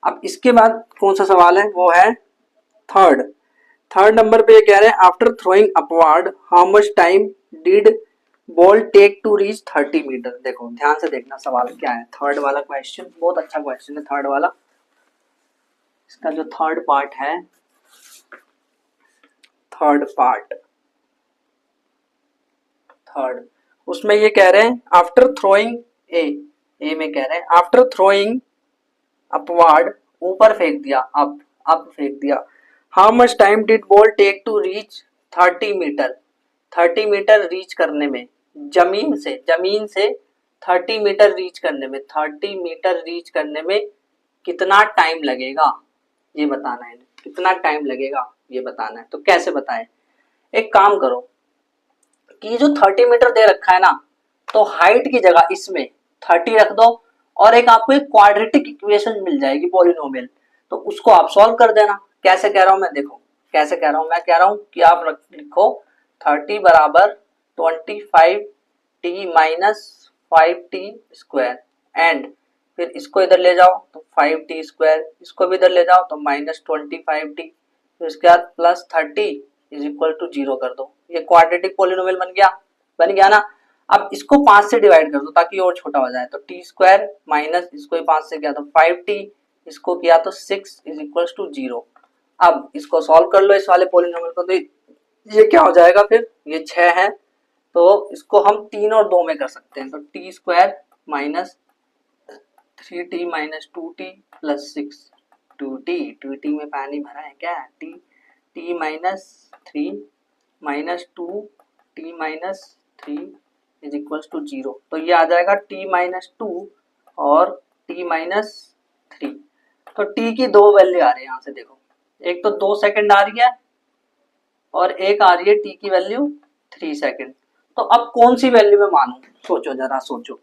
अब इसके बाद कौन सा सवाल है, वो है थर्ड। थर्ड नंबर पे ये कह रहे हैं after throwing upward how much time did ball take to reach 30 meter. देखो ध्यान से देखना सवाल क्या है, थर्ड वाला क्वेश्चन बहुत अच्छा क्वेश्चन है थर्ड वाला। इसका जो थर्ड पार्ट है, थर्ड पार्ट, थर्ड उसमें ये कह रहे हैं आफ्टर थ्रोइंग ए में कह रहे हैं आफ्टर थ्रोइंग अपवर्ड, ऊपर फेंक दिया, अप फेंक दिया, how much time did ball take to reach 30 meter, 30 meter reach करने में, जमीन से 30 मीटर रीच करने में, 30 मीटर रीच करने में कितना टाइम लगेगा ये बताना है, कितना टाइम लगेगा ये बताना है। तो कैसे बताएं, एक काम करो कि जो 30 मीटर दे रखा है ना, तो हाइट की जगह इसमें 30 रख दो और एक आपको एक क्वाड्रेटिक इक्वेशन मिल जाएगी पॉलिनोमियल, तो उसको आप सॉल्व कर देना। कैसे कह रहा हूं मैं, देखो कैसे कह रहा हूं, मैं कह रहा हूं कि आप लिखो 30 बराबर 25t minus 5t square and फिर इसको इधर ले जाओ तो 5t स्क्वायर, इसको भी इधर ले जाओ तो -25t, फिर उसके बाद प्लस 30 इज इक्वल टू 0 कर दो। ये क्वाड्रेटिक पॉलिनोमियल बन गया ना। अब इसको 5 से डिवाइड कर दो ताकि और छोटा हो जाए, तो टी स्क्वायर माइनस इसको 5 से किया तो 5t, इसको किया तो 6 इज इक्वल टू 0। अब इसको सॉल्व कर लो इस वाले पॉलिनोमियल को, तो ये क्या हो जाएगा, फिर ये 6 है तो इसको हम 3 और 2 में कर सकते हैं, तो T square minus 3t minus 2t plus 6, 2t में पानी भरा है क्या, t minus 3 minus 2t minus 3 is equal to 0। तो ये आ जाएगा t माइनस 2 और t माइनस 3। तो t की दो वैल्यू आ रही है यहाँ से, देखो एक तो 2 सेकंड आ रही है और एक आ रही है t की वैल्यू 3 सेकंड। तो अब कौन सी वैल्यू में मानूं, सोचो जरा सोचो।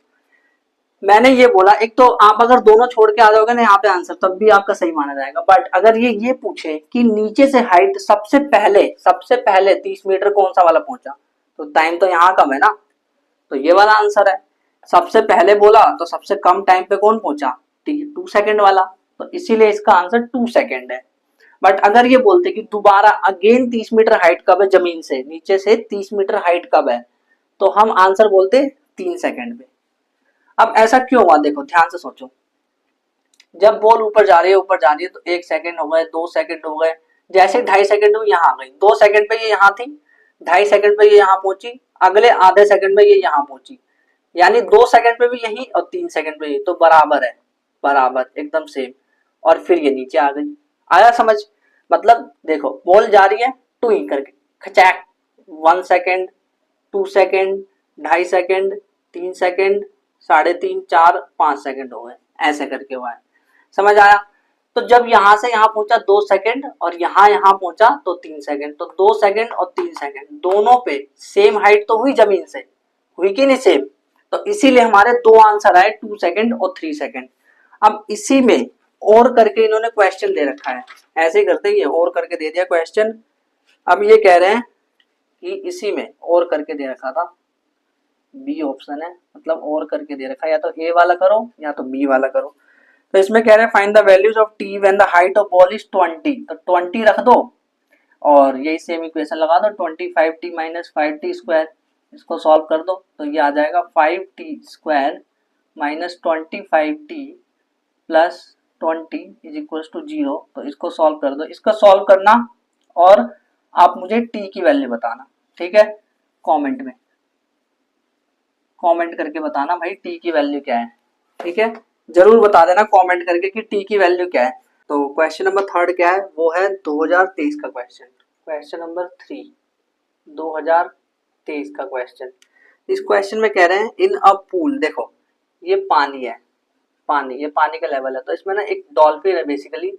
मैंने ये बोला एक तो आप अगर दोनों छोड़ के आ जाओगे ना यहाँ पे आंसर, तब भी आपका सही माना जाएगा, बट अगर ये पूछे कि नीचे से हाइट सबसे पहले 30 मीटर कौन सा वाला पहुंचा, तो टाइम तो यहाँ कम है ना, तो ये वाला आंसर है। सबसे पहले बोला तो सबसे कम टाइम पे कौन पहुंचा, टी 2 सेकंड वाला, तो इसीलिए इसका आंसर 2 सेकंड है। बट अगर ये बोलते कि दोबारा अगेन 30 मीटर हाइट कब है जमीन से, नीचे से 30 मीटर हाइट कब है, तो हम आंसर बोलते 3 सेकंड पे। अब ऐसा क्यों हुआ, देखो ध्यान से सोचो। जब बॉल ऊपर जा रही है तो 1 सेकंड हो गए, 2 सेकंड हो गए, जैसे 2.5 सेकंड में यहाँ आ गई, 2 सेकंड पे ये यहाँ थी, 2.5 सेकंड पे ये यहाँ पहुंची, अगले आधे सेकंड में ये यहाँ पहुंची, यानी 2 सेकंड पे भी यही और 3 सेकंड पे ये, तो बराबर है, बराबर एकदम सेम। और फिर ये नीचे आ गई। आया समझ? मतलब देखो बॉल जा रही है टू ही करके खचैक, 1 second, 2 second, 2.5 second, 3 second, 3.5, 4, 5 second हो गए, ऐसे करके हुआ है। समझ आया? तो जब यहां से यहां पहुंचा 2 सेकंड और यहां पहुंचा तो 3 सेकंड, तो 2 सेकंड और 3 सेकंड दोनों पे सेम हाइट तो हुई जमीन से, हुई कि नहीं सेम? तो इसीलिए हमारे दो आंसर आए, 2 सेकंड और 3 सेकंड। अब इसी में और करके इन्होंने क्वेश्चन दे रखा है, ऐसे ही करते ही और करके दे दिया क्वेश्चन। अब ये कह रहे हैं कि इसी में और करके दे रखा था, बी ऑप्शन है, मतलब और करके दे रखा है, या तो ए वाला करो या तो बी वाला करो। तो इसमें कह रहे हैं find the values of T when the height of ball is 20, तो 20 रख दो और यही सेम इक्वेशन लगा दो, 25t माइनस 5t स्क्वायर, इसको सॉल्व कर दो तो ये आ जाएगा 5t square minus 25t plus 20 is equal to 0। तो इसको सॉल्व कर दो, इसका सॉल्व करना और आप मुझे t की वैल्यू बताना, ठीक है? कमेंट में कमेंट करके बताना भाई t की वैल्यू क्या है, ठीक है? जरूर बता देना कमेंट करके कि t की वैल्यू क्या है। तो क्वेश्चन नंबर 3 क्या है, वो है 2023 का क्वेश्चन, क्वेश्चन नंबर 3 2023 का क्वेश्चन। इस क्वेश्चन में कह रहे हैं इन अ पूल, देखो ये पानी है, पानी, ये पानी का लेवल है, तो इसमें ना एक डॉल्फिन है, बेसिकली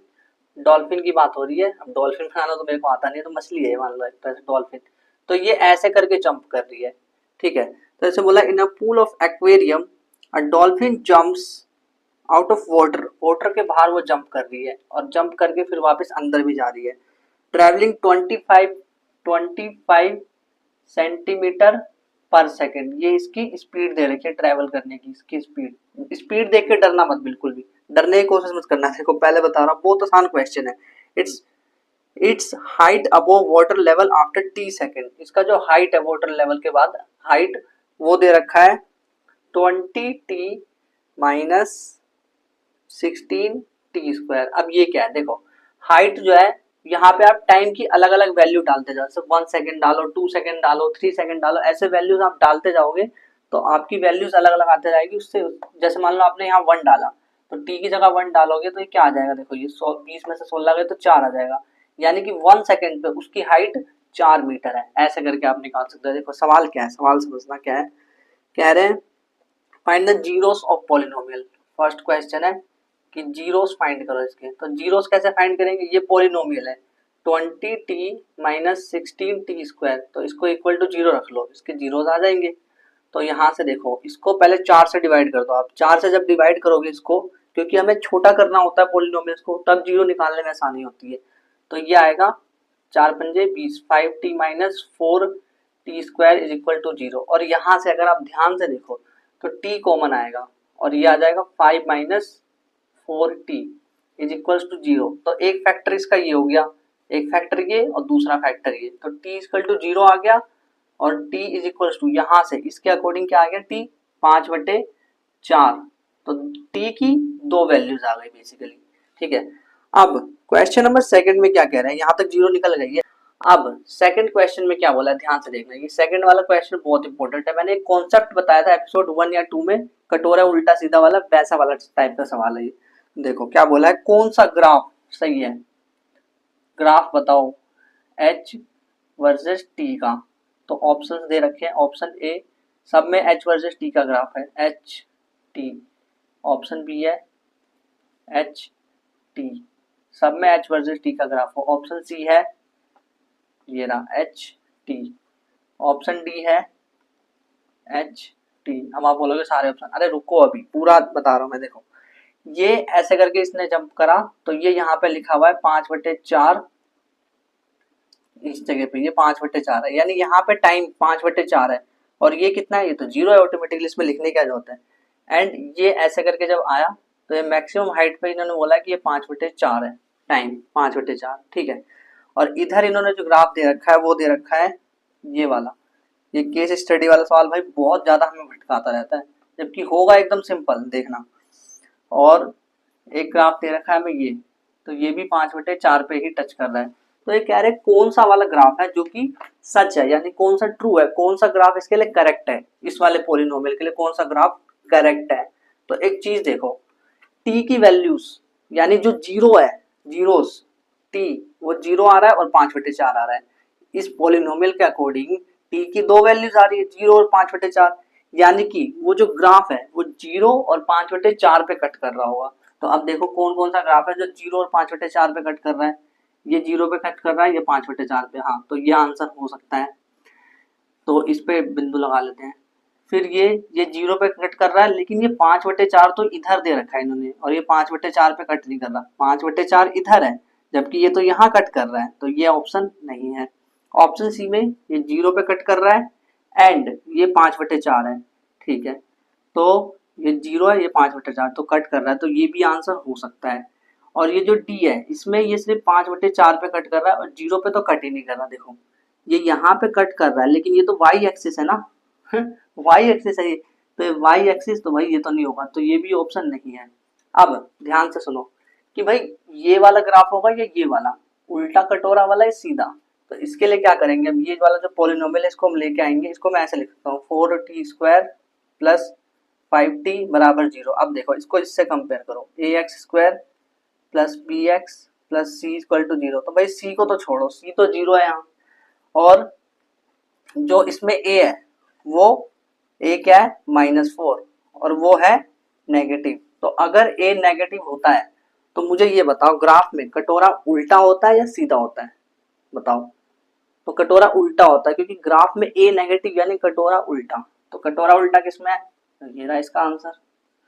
डॉल्फिन की बात हो रही है। अब डॉल्फिन खाना तो मेरे को आता नहीं है, तो मछली है मान लो एक तरह से डॉल्फिन, तो ये ऐसे करके जंप कर रही है, ठीक है? तो ऐसे बोला in a pool of aquarium a dolphin jumps out of water, water के बाहर वो जंप कर रही है और जंप करके फिर वापस अंदर भी जा रही है, ट्रैवलिंग 25 सेंटीमीटर पर सेकेंड, ये इसकी स्पीड दे रखी है ट्रैवल करने की, इसकी स्पीड, स्पीड देख के डरना मत, बिल्कुल भी डरने की कोशिश मत करना, देखो पहले बता रहा हूँ बहुत आसान क्वेश्चन है। It's height above water level after T second, इसका जो हाइट है वाटर लेवल के बाद हाइट वो दे रखा है 20t माइनस 16t स्क्वायर। अब ये क्या है, देखो हाइट जो है यहाँ पे आप टाइम की अलग अलग वैल्यू डालते जाओ, जैसे 1 सेकंड डालो, 2 सेकंड डालो, 3 सेकंड डालो, ऐसे वैल्यूज आप डालते जाओगे तो आपकी वैल्यूज अलग अलग आते जाएगी। उससे जैसे मान लो आपने यहाँ 1 डाला तो t की जगह 1 डालोगे तो ये क्या आ जाएगा, देखो ये 20 में से 16 गए तो 4 आ जाएगा, यानी कि 1 सेकंड पे उसकी हाइट 4 मीटर है। ऐसे करके आप निकाल सकते हो। देखो सवाल क्या है, सवाल समझना क्या है, कह रहे हैं find the zeros of polynomial. First question है कि जीरोस फाइंड करो इसके, तो जीरोस कैसे फाइंड करेंगे, ये पॉलिनोमियल है 20t माइनस 16t स्क्वायर, तो इसको इक्वल टू 0 रख लो, इसके जीरोस आ जाएंगे। तो यहाँ से देखो इसको पहले 4 से डिवाइड कर दो आप, 4 से जब डिवाइड करोगे इसको, क्योंकि हमें छोटा करना होता है पॉलिनोमियल्स को, तब जीरो निकालने में आसानी होती है। तो ये आएगा 4 पंजे 20, 5t minus 4t square is equal to 0। और यहाँ से अगर आप ध्यान से देखो तो t कॉमन आएगा और ये आ जाएगा 5 minus 4t is equals to 0। तो एक फैक्टर इसका ये हो गया, एक फैक्टर ये और दूसरा फैक्टर ये, तो t इक्वल टू 0 आ गया और t इज इक्वल्स टू यहाँ से इसके अकॉर्डिंग क्या आ गया, t 5/4, तो t की दो वैल्यूज आ गई बेसिकली, ठीक है? अब क्वेश्चन नंबर सेकंड में क्या कह रहे हैं, यहाँ तक 0 निकल गई है। अब सेकंड क्वेश्चन में क्या बोला है, ध्यान से देखना, ये सेकंड वाला क्वेश्चन बहुत इंपॉर्टेंट है। मैंने एक कॉन्सेप्ट बताया था एपिसोड 1 या 2 में, कटोरा उल्टा सीधा वाला, वैसा वाला टाइप का सवाल है ये। देखो क्या बोला है, कौन सा ग्राफ सही है, ग्राफ बताओ h वर्सेस t का। तो ऑप्शंस दे रखे हैं, ऑप्शन ए सब में h वर्सेस t का ग्राफ है, h t, ऑप्शन बी है h t सब में h वर्सेस t का ग्राफ हो, ऑप्शन सी है ये रहा एच टी, ऑप्शन डी है एच टी। अब आप बोलोगे सारे ऑप्शन, अरे रुको अभी पूरा बता रहा हूं मैं। देखो ये ऐसे करके इसने जंप करा तो ये यहाँ पे लिखा हुआ है 5/4, इस जगह पे ये 5/4 है, यानी यहाँ पे टाइम 5/4 है और ये कितना है, ये तो जीरो है ऑटोमेटिकली, इसमें लिखने क्या जरूरत है। एंड ये ऐसे करके जब आया तो ये मैक्सिमम हाइट पे इन्होंने बोला कि ये 5/4 है, टाइम 5/4, ठीक है। और इधर इन्होंने जो ग्राफ दे रखा है वो दे रखा है ये वाला। ये केस स्टडी वाला सवाल भाई बहुत ज्यादा हमें भटकाता रहता है, जबकि होगा एकदम सिंपल, देखना। और एक ग्राफ दे रखा है हमें ये, तो ये भी 5/4 पे ही टच कर रहा है। तो ये कह रहे कौन सा वाला ग्राफ है जो कि सच है, यानी कौन सा ट्रू है, कौन सा ग्राफ इसके लिए करेक्ट है, इस वाले पॉलिनोमियल के लिए कौन सा ग्राफ करेक्ट है। तो एक चीज देखो, टी की वैल्यूज यानी जो जीरो है, जीरोस टी वो जीरो आ रहा है और 5/4 आ रहा है। इस पॉलिनोमियल के अकॉर्डिंग टी की दो वैल्यूज आ रही है, जीरो और 5/4, यानी कि वो जो ग्राफ है वो जीरो और 5/4 पे कट कर रहा होगा। तो अब देखो कौन कौन सा ग्राफ है जो जीरो और 5/4 पे कट कर रहा है। ये जीरो पे कट कर रहा है, ये 5/4 पे, हाँ तो ये आंसर हो सकता है। तो इस पे बिंदु लगा लेते हैं। फिर ये जीरो पे कट कर रहा है, लेकिन ये 5/4 तो इधर दे रखा है इन्होंने, और ये 5/4 पे कट नहीं कर रहा, 5/4 इधर है, जबकि ये तो यहाँ कट कर रहा है, तो ये ऑप्शन नहीं है। ऑप्शन सी में ये जीरो पे कट कर रहा है एंड ये 5/4 है, ठीक है। तो ये जीरो है, ये 5/4 तो कट कर रहा है, तो ये भी आंसर हो सकता है। और ये जो डी है इसमें ये सिर्फ 5/4 पे कट कर रहा है और जीरो पे तो कट ही नहीं कर रहा। देखो ये यहाँ पे कट कर रहा है, लेकिन ये तो वाई एक्सिस है ना वाई एक्सिस है ये, तो ये वाई एक्सिस, तो भाई ये तो नहीं होगा, तो ये भी ऑप्शन नहीं है। अब ध्यान से सुनो कि भाई ये वाला ग्राफ होगा या ये वाला, उल्टा कटोरा वाला या सीधा। तो इसके लिए क्या करेंगे, अब ये वाला जो पॉलिनोमियल है इसको हम लेके आएंगे, इसको मैं ऐसे लिख सकता हूँ 4t² प्लस 5t बराबर 0। अब देखो इसको इससे कंपेयर करो, ax² plus bx plus c equal to 0। तो भाई c को तो छोड़ो, c तो 0 है यहाँ, और जो इसमें a है वो a क्या है -4 और वो है नेगेटिव। तो अगर a नेगेटिव होता है तो मुझे ये बताओ ग्राफ में कटोरा उल्टा होता है या सीधा होता है, बताओ। तो कटोरा उल्टा होता है, क्योंकि ग्राफ में a नेगेटिव यानी कटोरा उल्टा। तो कटोरा उल्टा किसमें है, तो ये रहा इसका आंसर,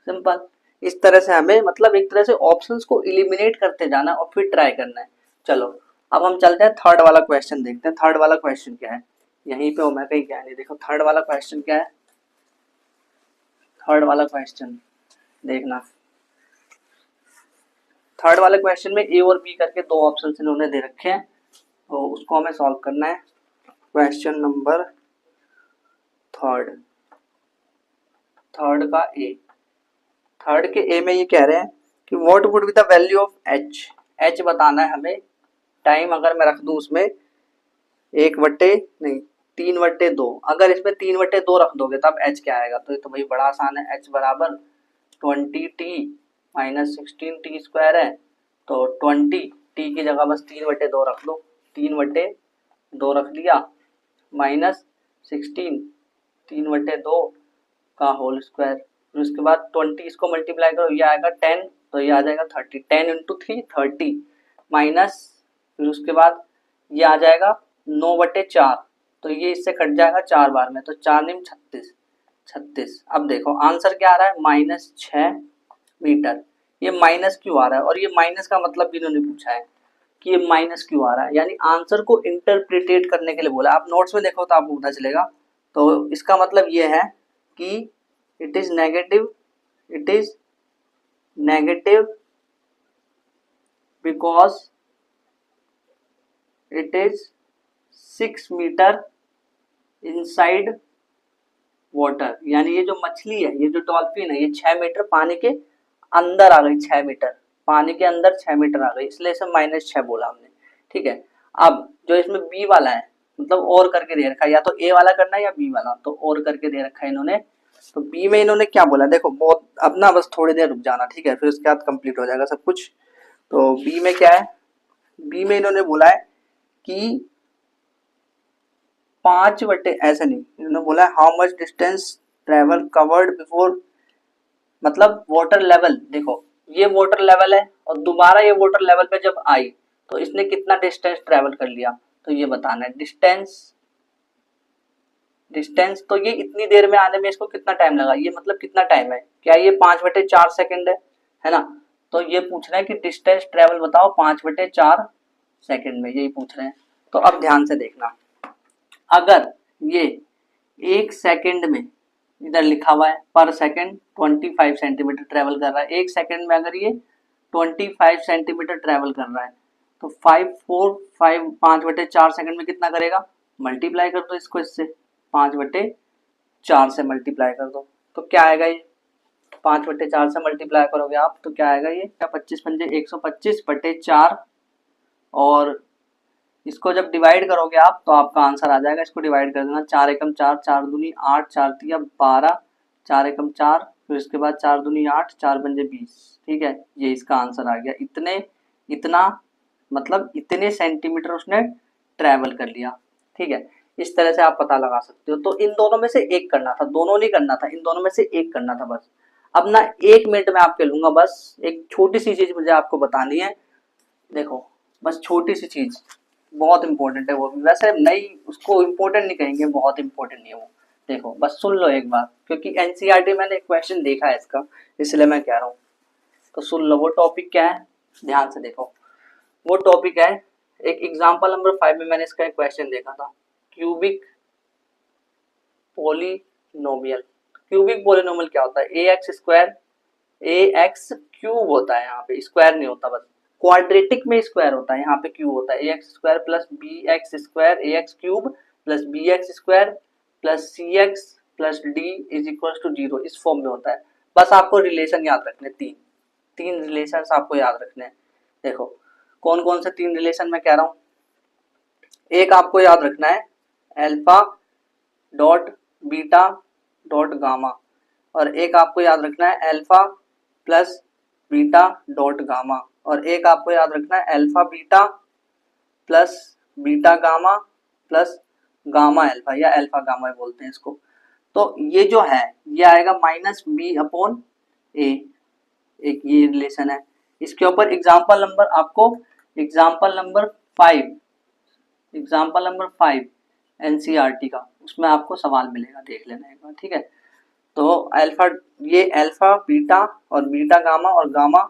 सिंपल। इस तरह से हमें मतलब एक तरह से ऑप्शंस को इलिमिनेट करते जाना और फिर ट्राई करना है। चलो अब हम चलते हैं थर्ड वाला क्वेश्चन देखते हैं। थर्ड वाला क्वेश्चन क्या है, यहीं पे हो, मैं कहीं क्या नहीं। देखो थर्ड वाला क्वेश्चन क्या है, थर्ड वाला क्वेश्चन देखना। थर्ड वाले क्वेश्चन में ए और बी करके दो ऑप्शन इन्होंने दे रखे हैं, तो उसको हमें सॉल्व करना है। क्वेश्चन नंबर थर्ड, थर्ड का ए, थर्ड के ए में ये कह रहे हैं कि what would be the value of H. H बताना है हमें। टाइम अगर मैं रख दूं उसमें 3/2, अगर इसमें 3/2 रख दोगे तब एच क्या आएगा, तो ये तो भाई बड़ा आसान है। एच बराबर 20t माइनस 16t² है, तो 20t की जगह बस 3/2 रख लो, 3/2 रख लिया, माइनस 16 3/2 का होल स्क्वायर। फिर उसके बाद 20 इसको मल्टीप्लाई करो, ये आएगा 10, तो ये आ जाएगा 30, 10 इंटू 3 30, माइनस फिर उसके बाद ये आ जाएगा 9/4, तो ये इससे कट जाएगा 4 बार में, तो 4 9 36। अब देखो आंसर क्या आ रहा है, -6 मीटर। ये माइनस क्यों आ रहा है, और ये माइनस का मतलब भी इन्होंने पूछा है कि ये माइनस क्यों आ रहा है, यानी आंसर को इंटरप्रिटेट करने के लिए बोला। आप नोट्स में देखो तो आपको पता चलेगा। तो इसका मतलब ये है कि it is negative because it is 6 meter inside water, यानी ये जो मछली है, ये जो डॉल्फिन है, ये 6 मीटर पानी के अंदर आ गई, 6 मीटर पानी के अंदर 6 मीटर आ गई, इसलिए इसे -6 बोला हमने, ठीक है। अब जो इसमें बी वाला है, मतलब और करके दे रखा है, या तो ए वाला करना है या बी वाला, तो और करके दे रखा है इन्होंने। तो बी में इन्होंने क्या बोला, देखो बहुत, अब ना बस थोड़ी देर रुक जाना, ठीक है, फिर उसके बाद कंप्लीट हो जाएगा सब कुछ। तो बी में क्या है, बी में इन्होंने बोला है कि 5/, ऐसा नहीं, इन्होंने बोला है how much distance travel covered before, मतलब वाटर लेवल। देखो ये वाटर लेवल है और दोबारा ये वाटर लेवल पे जब आई तो इसने कितना डिस्टेंस ट्रेवल कर लिया, तो ये बताना है डिस्टेंस। तो ये इतनी देर में आने में इसको कितना टाइम लगा, ये मतलब कितना टाइम है, क्या ये 5/4 सेकंड है ना। तो ये पूछ रहे हैं कि डिस्टेंस ट्रेवल बताओ 5/4 सेकंड में, यही पूछ रहे हैं। तो अब ध्यान से देखना, अगर ये 1 सेकंड में, इधर लिखा हुआ है पर सेकंड 25 सेंटीमीटर ट्रेवल कर रहा है। 1 सेकंड में अगर ये 25 सेंटीमीटर ट्रेवल कर रहा है तो 5/4 सेकंड में कितना करेगा, मल्टीप्लाई कर दो इसको इससे, 5/4 से मल्टीप्लाई कर दो तो क्या आएगा ये, 5/4 से मल्टीप्लाई करोगे आप तो क्या आएगा ये, क्या 25 पंजे 125/4 और इसको जब डिवाइड करोगे आप तो आपका आंसर आ जाएगा। इसको डिवाइड कर देना, 4 एकम 4, 4 दूनी 8, 4 तिया 12, 4 एकम 4, फिर इसके बाद 4 दूनी 8, 4 पंजे 20। ठीक है, ये इसका आंसर आ गया। इतना मतलब इतने सेंटीमीटर उसने ट्रेवल कर लिया। ठीक है, इस तरह से आप पता लगा सकते हो। तो इन दोनों में से एक करना था, दोनों नहीं करना था, इन दोनों में से एक करना था बस। अब ना 1 मिनट में आपके लूंगा, बस एक छोटी सी चीज मुझे आपको बतानी है। देखो बस छोटी सी चीज, बहुत इंपॉर्टेंट है वो भी, वैसे नहीं उसको इम्पोर्टेंट नहीं कहेंगे, बहुत इंपॉर्टेंट नहीं है वो। देखो बस सुन लो एक बार, क्योंकि एनसीईआरटी मैंने एक क्वेश्चन देखा है इसका, इसलिए मैं कह रहा हूँ। तो सुन लो वो टॉपिक क्या है, ध्यान से देखो। वो टॉपिक है, एक एग्जाम्पल नंबर 5 में मैंने इसका एक क्वेश्चन देखा था, क्यूबिक पोलिनोमियल। क्यूबिक पोलिनोमियल क्या होता है, ए एक्स क्यूब होता है, यहाँ पे स्क्वायर नहीं होता, बस क्वाड्रेटिक में स्क्वायर होता है, यहाँ पे क्यूब होता है। A x square plus B x square a x cube plus B x square plus c x plus d is equal to 0, इस फॉर्म में होता है। बस आपको रिलेशन याद रखने, तीन रिलेशन आपको याद रखने हैं। देखो कौन कौन से 3 रिलेशन मैं कह रहा हूँ। एक आपको याद रखना है alpha dot beta dot gamma, और एक आपको याद रखना है alpha plus beta dot gamma, और एक आपको याद रखना है alpha beta plus beta gamma plus gamma alpha, या अल्फा गामा बोलते हैं इसको। तो ये जो है ये आएगा -b/a, एक ये रिलेशन है। इसके ऊपर एग्जाम्पल नंबर 5 एनसीईआरटी का, उसमें आपको सवाल मिलेगा, देख लेना एक बार। ठीक है, तो अल्फा बीटा और बीटा गामा और गामा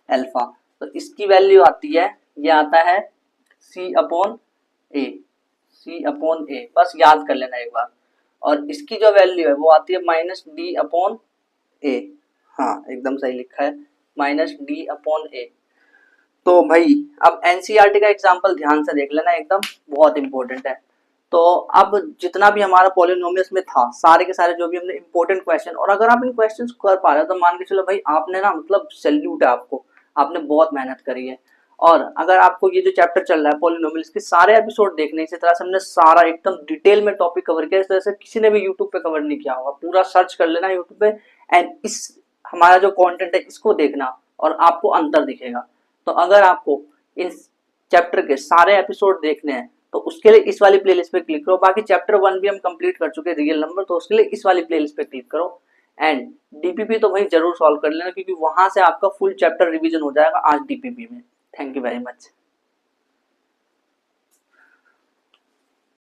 अल्फा, तो इसकी वैल्यू आती है, ये आता है C/A, बस याद कर लेना एक बार। और इसकी जो वैल्यू है वो आती है -D/A, हाँ एकदम सही लिखा है, -D/A। तो भाई अब एनसीईआरटी का एग्जांपल ध्यान से देख लेना, एकदम बहुत इंपॉर्टेंट है। तो अब जितना भी हमारा पॉलिनोमियल्स में था, सारे के सारे जो भी हमने इंपॉर्टेंट क्वेश्चन, और अगर आप इन क्वेश्चंस कर पा रहे हो तो मान के चलो भाई आपने ना, मतलब सैल्यूट है आपको, आपने बहुत मेहनत करी है। और अगर आपको ये जो चैप्टर चल रहा है पॉलिनोमियल्स के सारे एपिसोड देखने, इसी तरह से हमने सारा एकदम डिटेल में टॉपिक कवर किया, इस तरह से किसी ने भी यूट्यूब पे कवर नहीं किया होगा। पूरा सर्च कर लेना यूट्यूब पे एंड इस हमारा जो कंटेंट है इसको देखना और आपको अंतर दिखेगा। तो अगर आपको इस चैप्टर के सारे एपिसोड देखने हैं तो उसके लिए इस वाली प्लेलिस्ट पे क्लिक करो। बाकी चैप्टर 1 भी हम कंप्लीट कर चुके हैं, रियल नंबर, तो उसके लिए इस वाली प्लेलिस्ट पे क्लिक करो। एंड डीपीपी तो भाई जरूर सॉल्व कर लेना, क्योंकि वहां से आपका फुल चैप्टर रिवीजन हो जाएगा आज डीपीपी में। Thank you very much.